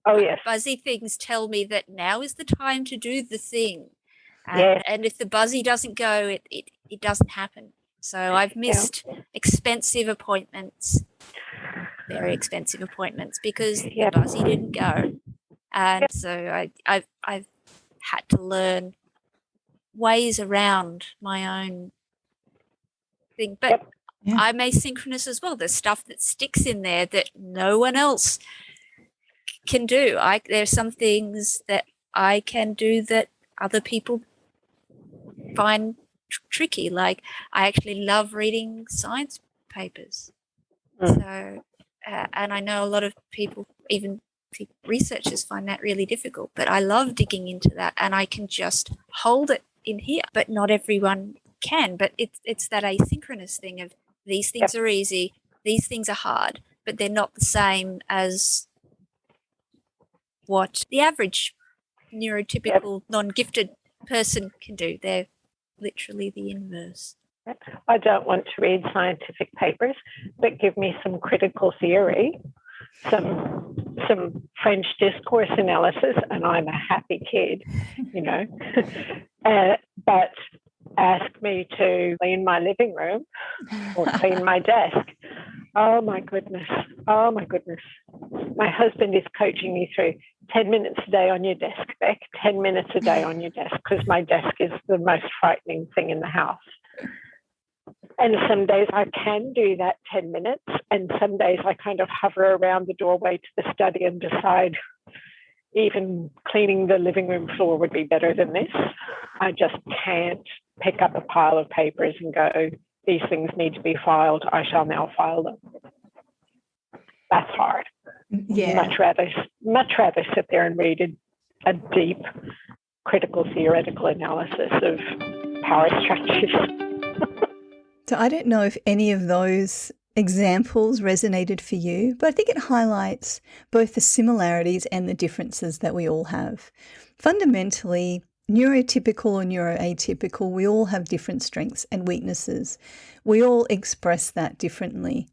Oh, yes. Buzzy things tell me that now is the time to do the thing. Yes. And if the buzzy doesn't go, it doesn't happen. So I've missed expensive appointments, very expensive appointments, because the buzzy didn't go. And so I've had to learn ways around my own thing. But I'm asynchronous as well. There's stuff that sticks in there that no one else can do. There's some things that I can do that other people find tricky. Like, I actually love reading science papers. So, and I know a lot of people, even researchers, find that really difficult, but I love digging into that, and I can just hold it in here, but not everyone can. But it's that asynchronous thing of these things are easy, these things are hard, but they're not the same as what the average neurotypical non-gifted person can do. They're literally the inverse. I don't want to read scientific papers, but give me some critical theory, some French discourse analysis, and I'm a happy kid, you know. But ask me to clean my living room or clean my desk. Oh my goodness. My husband is coaching me through 10 minutes a day on your desk, Beck, 10 minutes a day on your desk, because my desk is the most frightening thing in the house. And some days I can do that 10 minutes, and some days I kind of hover around the doorway to the study and decide even cleaning the living room floor would be better than this. I just can't pick up a pile of papers and go, these things need to be filed. I shall now file them. That's hard. Yeah. Much rather sit there and read a deep critical theoretical analysis of power structures. So I don't know if any of those examples resonated for you, but I think it highlights both the similarities and the differences that we all have. Fundamentally, neurotypical or neuroatypical, we all have different strengths and weaknesses. We all express that differently.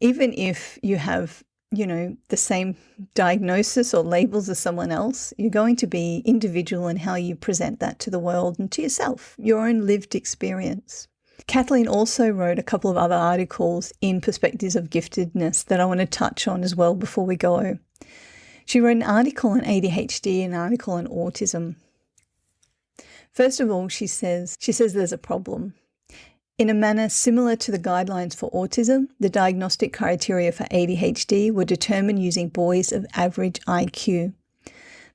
Even if you have, the same diagnosis or labels as someone else, you're going to be individual in how you present that to the world and to yourself, your own lived experience. Kathleen also wrote a couple of other articles in Perspectives of Giftedness that I want to touch on as well before we go. She wrote an article on ADHD and an article on autism. First of all, she says there's a problem. In a manner similar to the guidelines for autism, the diagnostic criteria for ADHD were determined using boys of average IQ.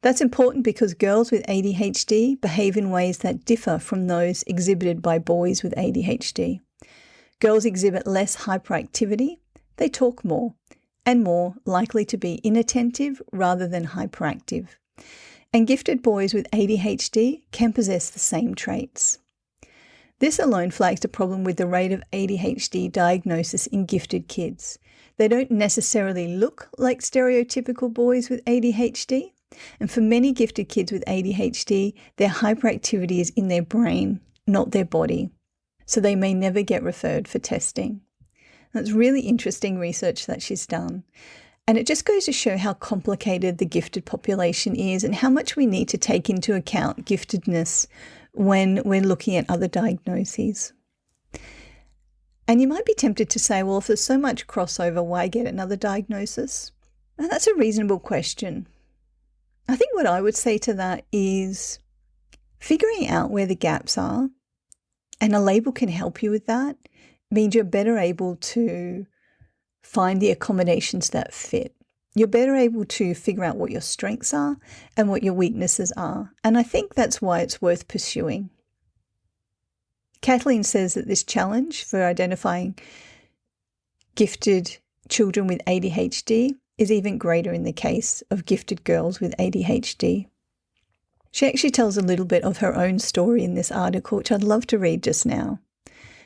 That's important because girls with ADHD behave in ways that differ from those exhibited by boys with ADHD. Girls exhibit less hyperactivity, they talk more, and more likely to be inattentive rather than hyperactive. And gifted boys with ADHD can possess the same traits. This alone flags a problem with the rate of ADHD diagnosis in gifted kids. They don't necessarily look like stereotypical boys with ADHD, and for many gifted kids with ADHD, their hyperactivity is in their brain, not their body. So they may never get referred for testing. That's really interesting research that she's done. And it just goes to show how complicated the gifted population is and how much we need to take into account giftedness when we're looking at other diagnoses. And you might be tempted to say, well, if there's so much crossover, why get another diagnosis? And that's a reasonable question. I think what I would say to that is figuring out where the gaps are, and a label can help you with that, means you're better able to find the accommodations that fit. You're better able to figure out what your strengths are and what your weaknesses are. And I think that's why it's worth pursuing. Kathleen says that this challenge for identifying gifted children with ADHD is even greater in the case of gifted girls with ADHD. She actually tells a little bit of her own story in this article, which I'd love to read just now.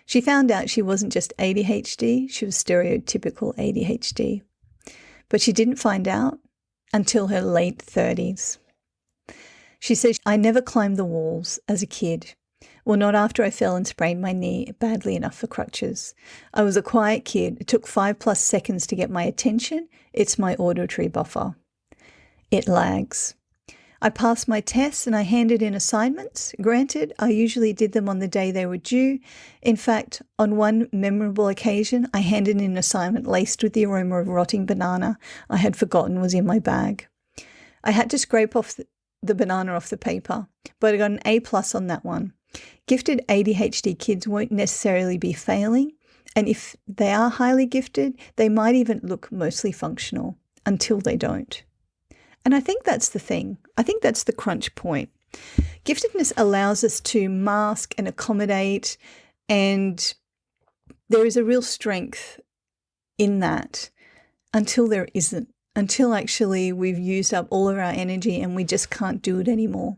She found out she wasn't just ADHD, she was stereotypical ADHD. But she didn't find out until her late 30s. She says, I never climbed the walls as a kid. Well, not after I fell and sprained my knee badly enough for crutches. I was a quiet kid. It took 5+ seconds to get my attention. It's my auditory buffer. It lags. I passed my tests and I handed in assignments. Granted, I usually did them on the day they were due. In fact, on one memorable occasion, I handed in an assignment laced with the aroma of rotting banana I had forgotten was in my bag. I had to scrape off the banana off the paper, but I got an A+ on that one. Gifted ADHD kids won't necessarily be failing, and if they are highly gifted, they might even look mostly functional until they don't. And I think that's the thing. I think that's the crunch point. Giftedness allows us to mask and accommodate, and there is a real strength in that until there isn't, until actually we've used up all of our energy and we just can't do it anymore.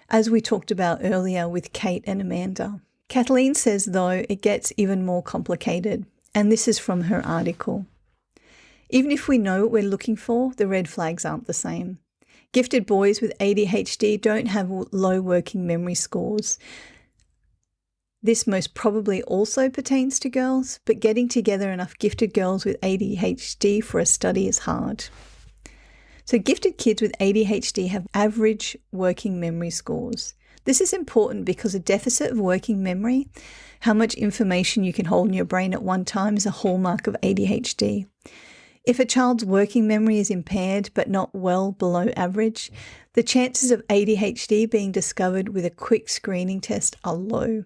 As we talked about earlier with Kate and Amanda. Kathleen says, though, it gets even more complicated, and this is from her article. Even if we know what we're looking for, the red flags aren't the same. Gifted boys with ADHD don't have low working memory scores. This most probably also pertains to girls, but getting together enough gifted girls with ADHD for a study is hard. So gifted kids with ADHD have average working memory scores. This is important because a deficit of working memory, how much information you can hold in your brain at one time, is a hallmark of ADHD. If a child's working memory is impaired but not well below average, the chances of ADHD being discovered with a quick screening test are low.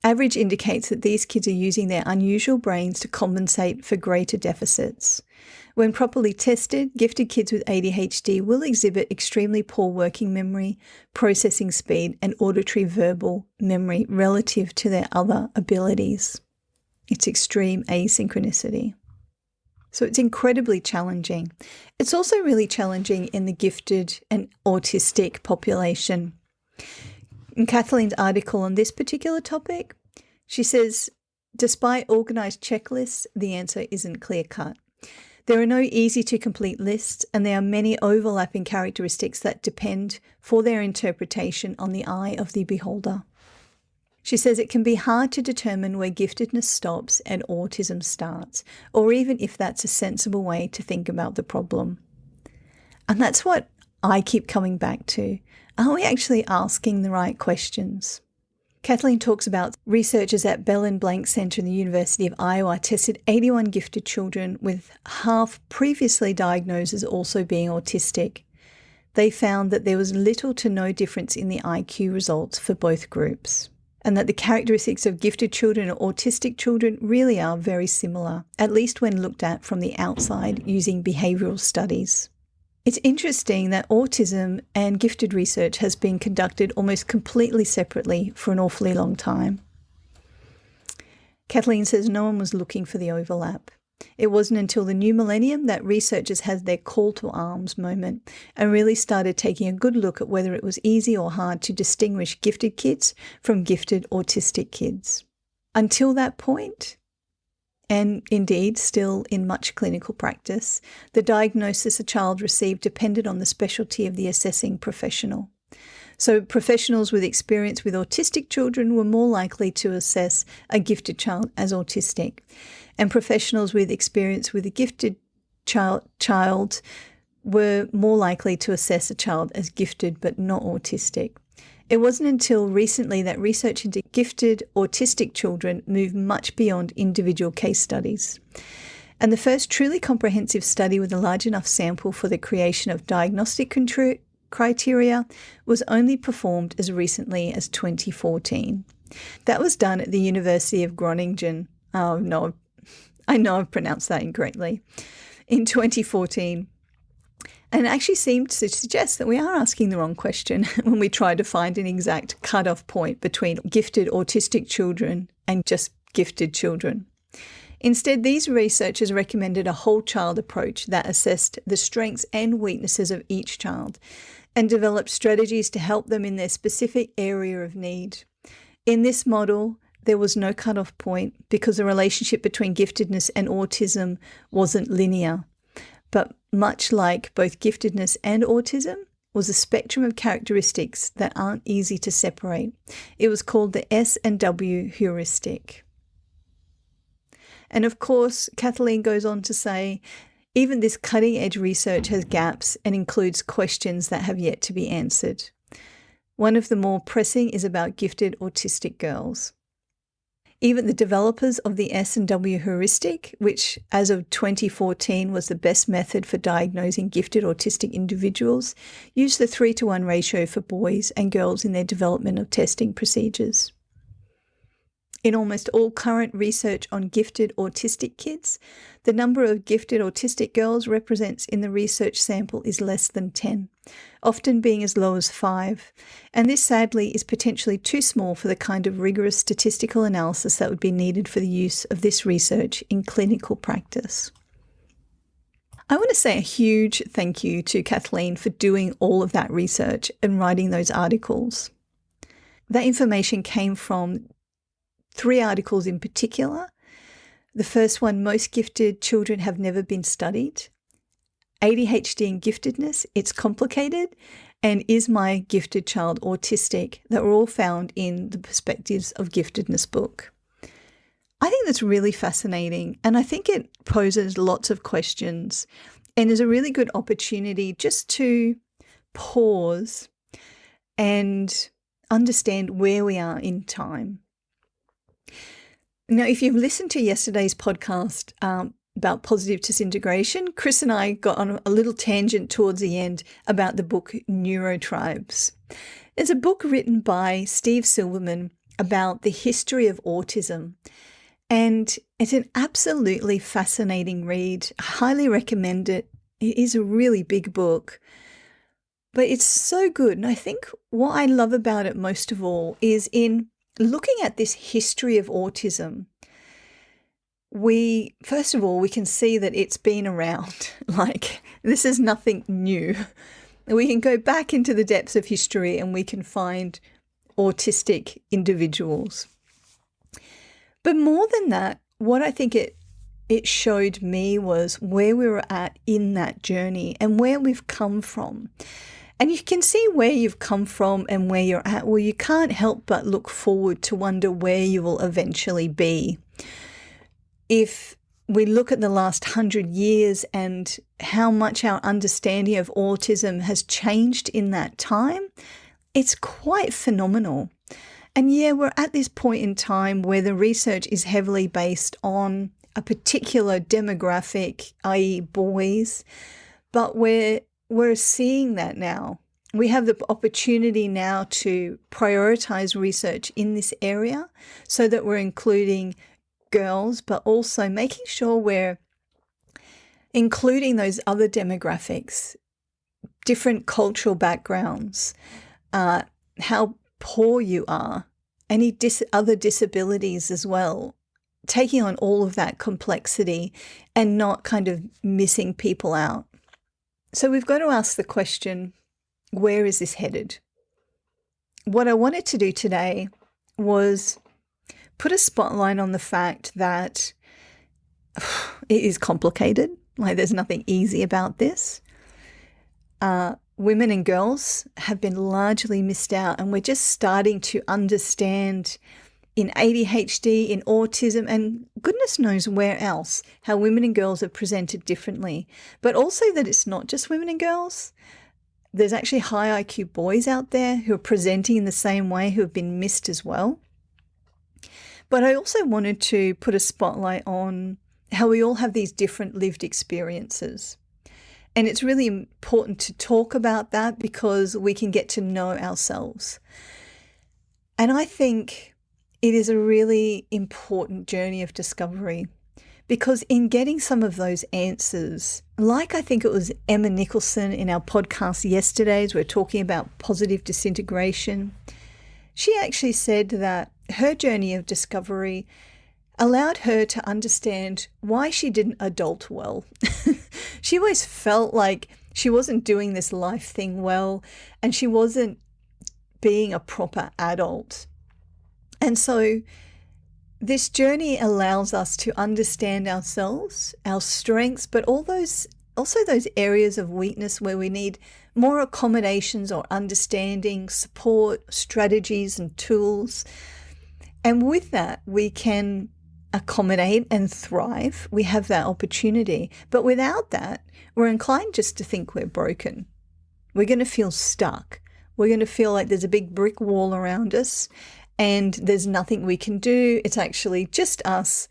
Average indicates that these kids are using their unusual brains to compensate for greater deficits. When properly tested, gifted kids with ADHD will exhibit extremely poor working memory, processing speed, and auditory verbal memory relative to their other abilities. It's extreme asynchronicity. So it's incredibly challenging. It's also really challenging in the gifted and autistic population. In Kathleen's article on this particular topic, she says Despite organised checklists, the answer isn't clear-cut. There are no easy-to-complete lists, and there are many overlapping characteristics that depend for their interpretation on the eye of the beholder. She says it can be hard to determine where giftedness stops and autism starts, or even if that's a sensible way to think about the problem. And that's what I keep coming back to. Are we actually asking the right questions? Kathleen talks about researchers at Bell and Blank Center in the University of Iowa tested 81 gifted children, with half previously diagnosed as also being autistic. They found that there was little to no difference in the IQ results for both groups, and that the characteristics of gifted children and autistic children really are very similar, at least when looked at from the outside using behavioural studies. It's interesting that autism and gifted research has been conducted almost completely separately for an awfully long time. Kathleen says no one was looking for the overlap. It wasn't until the new millennium that researchers had their call to arms moment and really started taking a good look at whether it was easy or hard to distinguish gifted kids from gifted autistic kids. Until that point, and indeed still in much clinical practice, the diagnosis a child received depended on the specialty of the assessing professional. So professionals with experience with autistic children were more likely to assess a gifted child as autistic, and professionals with experience with a gifted child were more likely to assess a child as gifted but not autistic. It wasn't until recently that research into gifted autistic children moved much beyond individual case studies. And the first truly comprehensive study with a large enough sample for the creation of diagnostic criteria was only performed as recently as 2014. That was done at the University of Groningen. Oh no, I know I've pronounced that incorrectly. In 2014. And it actually seemed to suggest that we are asking the wrong question when we try to find an exact cutoff point between gifted autistic children and just gifted children. Instead, these researchers recommended a whole child approach that assessed the strengths and weaknesses of each child and developed strategies to help them in their specific area of need. In this model, there was no cutoff point because the relationship between giftedness and autism wasn't linear. But much like both giftedness and autism, was a spectrum of characteristics that aren't easy to separate. It was called the S&W heuristic. And of course, Kathleen goes on to say, even this cutting-edge research has gaps and includes questions that have yet to be answered. One of the more pressing is about gifted autistic girls. Even the developers of the S&W heuristic, which as of 2014 was the best method for diagnosing gifted autistic individuals, used the 3-to-1 ratio for boys and girls in their development of testing procedures. In almost all current research on gifted autistic kids, the number of gifted autistic girls represents in the research sample is less than 10, often being as low as 5. And this sadly is potentially too small for the kind of rigorous statistical analysis that would be needed for the use of this research in clinical practice. I want to say a huge thank you to Kathleen for doing all of that research and writing those articles. That information came from 3 articles in particular. The first one, most gifted children have never been studied. ADHD and giftedness, it's complicated. And is my gifted child autistic? That were all found in the Perspectives of Giftedness book. I think that's really fascinating. And I think it poses lots of questions and is a really good opportunity just to pause and understand where we are in time. Now, if you've listened to yesterday's podcast about positive disintegration, Chris and I got on a little tangent towards the end about the book Neurotribes. There's a book written by Steve Silverman about the history of autism, and it's an absolutely fascinating read. I highly recommend it. It is a really big book, but it's so good. And I think what I love about it most of all is in looking at this history of autism, first of all, we can see that it's been around. Like, this is nothing new. We can go back into the depths of history and we can find autistic individuals. But more than that, what I think it showed me was where we were at in that journey and where we've come from. And you can see where you've come from and where you're at. Well, you can't help but look forward to wonder where you will eventually be. If we look at the last 100 years and how much our understanding of autism has changed in that time, it's quite phenomenal. And yeah, we're at this point in time where the research is heavily based on a particular demographic, i.e. boys, but we're seeing that now. We have the opportunity now to prioritize research in this area so that we're including girls, but also making sure we're including those other demographics, different cultural backgrounds, how poor you are, any other disabilities as well, taking on all of that complexity and not kind of missing people out. So we've got to ask the question, where is this headed? What I wanted to do today was put a spotlight on the fact that it is complicated. Like, there's nothing easy about this. Women and girls have been largely missed out, and we're just starting to understand in ADHD, in autism, and goodness knows where else, how women and girls are presented differently. But also that it's not just women and girls. There's actually high IQ boys out there who are presenting in the same way, who have been missed as well. But I also wanted to put a spotlight on how we all have these different lived experiences. And it's really important to talk about that because we can get to know ourselves. And I think it is a really important journey of discovery because in getting some of those answers, like I think it was Emma Nicholson in our podcast yesterday, as we're talking about positive disintegration, she actually said that her journey of discovery allowed her to understand why she didn't adult well. She always felt like she wasn't doing this life thing well and she wasn't being a proper adult. And so this journey allows us to understand ourselves, our strengths, but also those areas of weakness where we need more accommodations or understanding, support, strategies and tools. And with that, we can accommodate and thrive. We have that opportunity. But without that, we're inclined just to think we're broken. We're going to feel stuck. We're going to feel like there's a big brick wall around us and there's nothing we can do. It's actually just us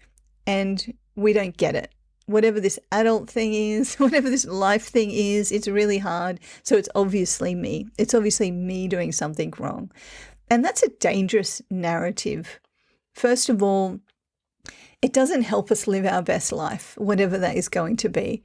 and we don't get it. Whatever this adult thing is, whatever this life thing is, it's really hard. So it's obviously me. It's obviously me doing something wrong. And that's a dangerous narrative. First of all, it doesn't help us live our best life, whatever that is going to be.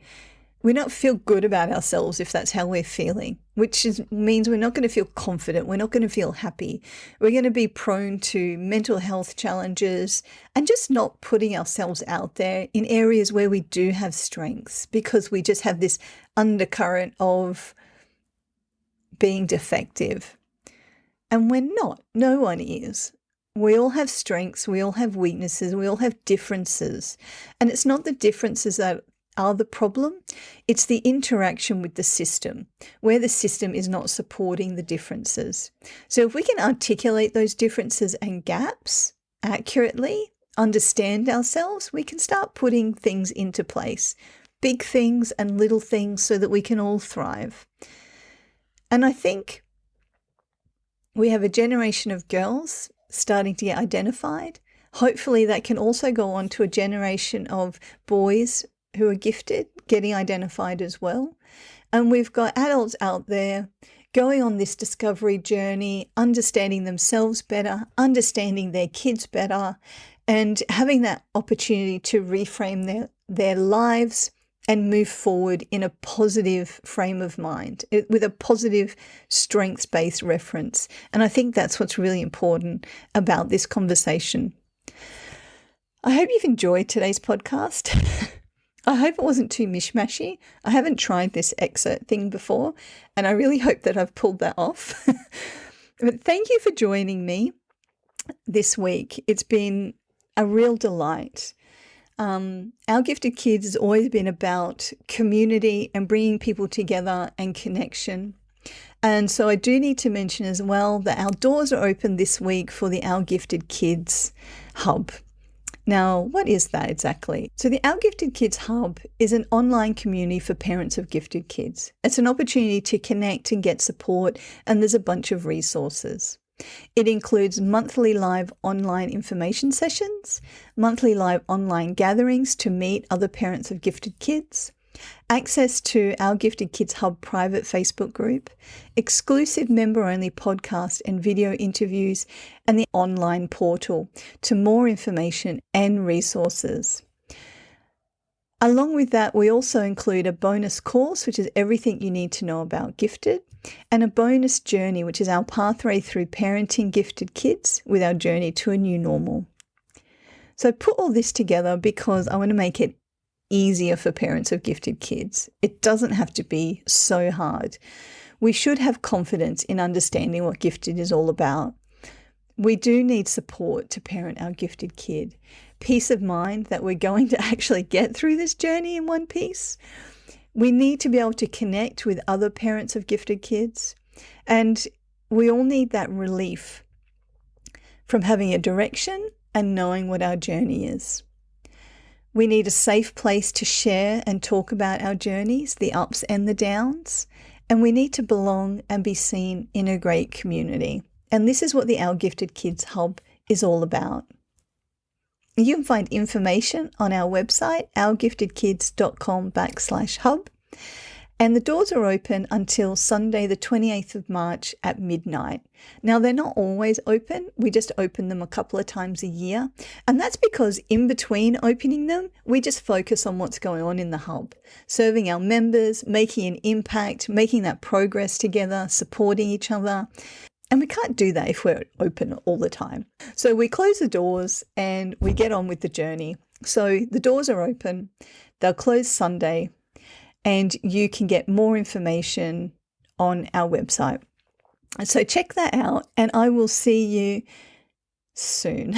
We don't feel good about ourselves if that's how we're feeling, which means we're not going to feel confident. We're not going to feel happy. We're going to be prone to mental health challenges and just not putting ourselves out there in areas where we do have strengths because we just have this undercurrent of being defective. And we're not. No one is. We all have strengths. We all have weaknesses. We all have differences. And it's not the differences that are the problem. It's the interaction with the system, where the system is not supporting the differences. So if we can articulate those differences and gaps accurately, understand ourselves, we can start putting things into place, big things and little things, so that we can all thrive. And I think we have a generation of girls starting to get identified. Hopefully that can also go on to a generation of boys who are gifted getting identified as well. And we've got adults out there going on this discovery journey, understanding themselves better, understanding their kids better, and having that opportunity to reframe their lives and move forward in a positive frame of mind, with a positive strengths-based reference. And I think that's what's really important about this conversation. I hope you've enjoyed today's podcast. I hope it wasn't too mishmashy. I haven't tried this excerpt thing before, and I really hope that I've pulled that off. But thank you for joining me this week. It's been a real delight. Our Gifted Kids has always been about community and bringing people together and connection. And so I do need to mention as well that our doors are open this week for the Our Gifted Kids Hub. Now, what is that exactly? So the Our Gifted Kids Hub is an online community for parents of gifted kids. It's an opportunity to connect and get support, and there's a bunch of resources. It includes monthly live online information sessions, monthly live online gatherings to meet other parents of gifted kids, access to Our Gifted Kids Hub private Facebook group, exclusive member-only podcast and video interviews, and the online portal to more information and resources. Along with that, we also include a bonus course, which is everything you need to know about gifted, and a bonus journey, which is our pathway through parenting gifted kids with our journey to a new normal. So I put all this together because I want to make it easier for parents of gifted kids. It doesn't have to be so hard. We should have confidence in understanding what gifted is all about. We do need support to parent our gifted kid. Peace of mind that we're going to actually get through this journey in one piece. We need to be able to connect with other parents of gifted kids. And we all need that relief from having a direction and knowing what our journey is. We need a safe place to share and talk about our journeys, the ups and the downs. And we need to belong and be seen in a great community. And this is what the Our Gifted Kids Hub is all about. You can find information on our website, ourgiftedkids.com/hub. And the doors are open until Sunday, the 28th of March at midnight. Now, they're not always open. We just open them a couple of times a year. And that's because in between opening them, we just focus on what's going on in the hub, serving our members, making an impact, making that progress together, supporting each other. And we can't do that if we're open all the time. So we close the doors and we get on with the journey. So the doors are open. They'll close Sunday. And you can get more information on our website. So check that out, and I will see you soon.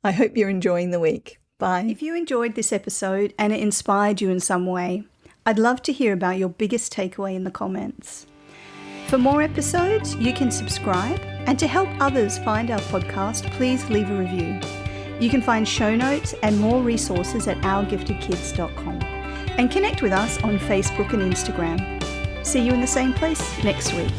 I hope you're enjoying the week. Bye. If you enjoyed this episode and it inspired you in some way, I'd love to hear about your biggest takeaway in the comments. For more episodes, you can subscribe, and to help others find our podcast, please leave a review. You can find show notes and more resources at ourgiftedkids.com. And connect with us on Facebook and Instagram. See you in the same place next week.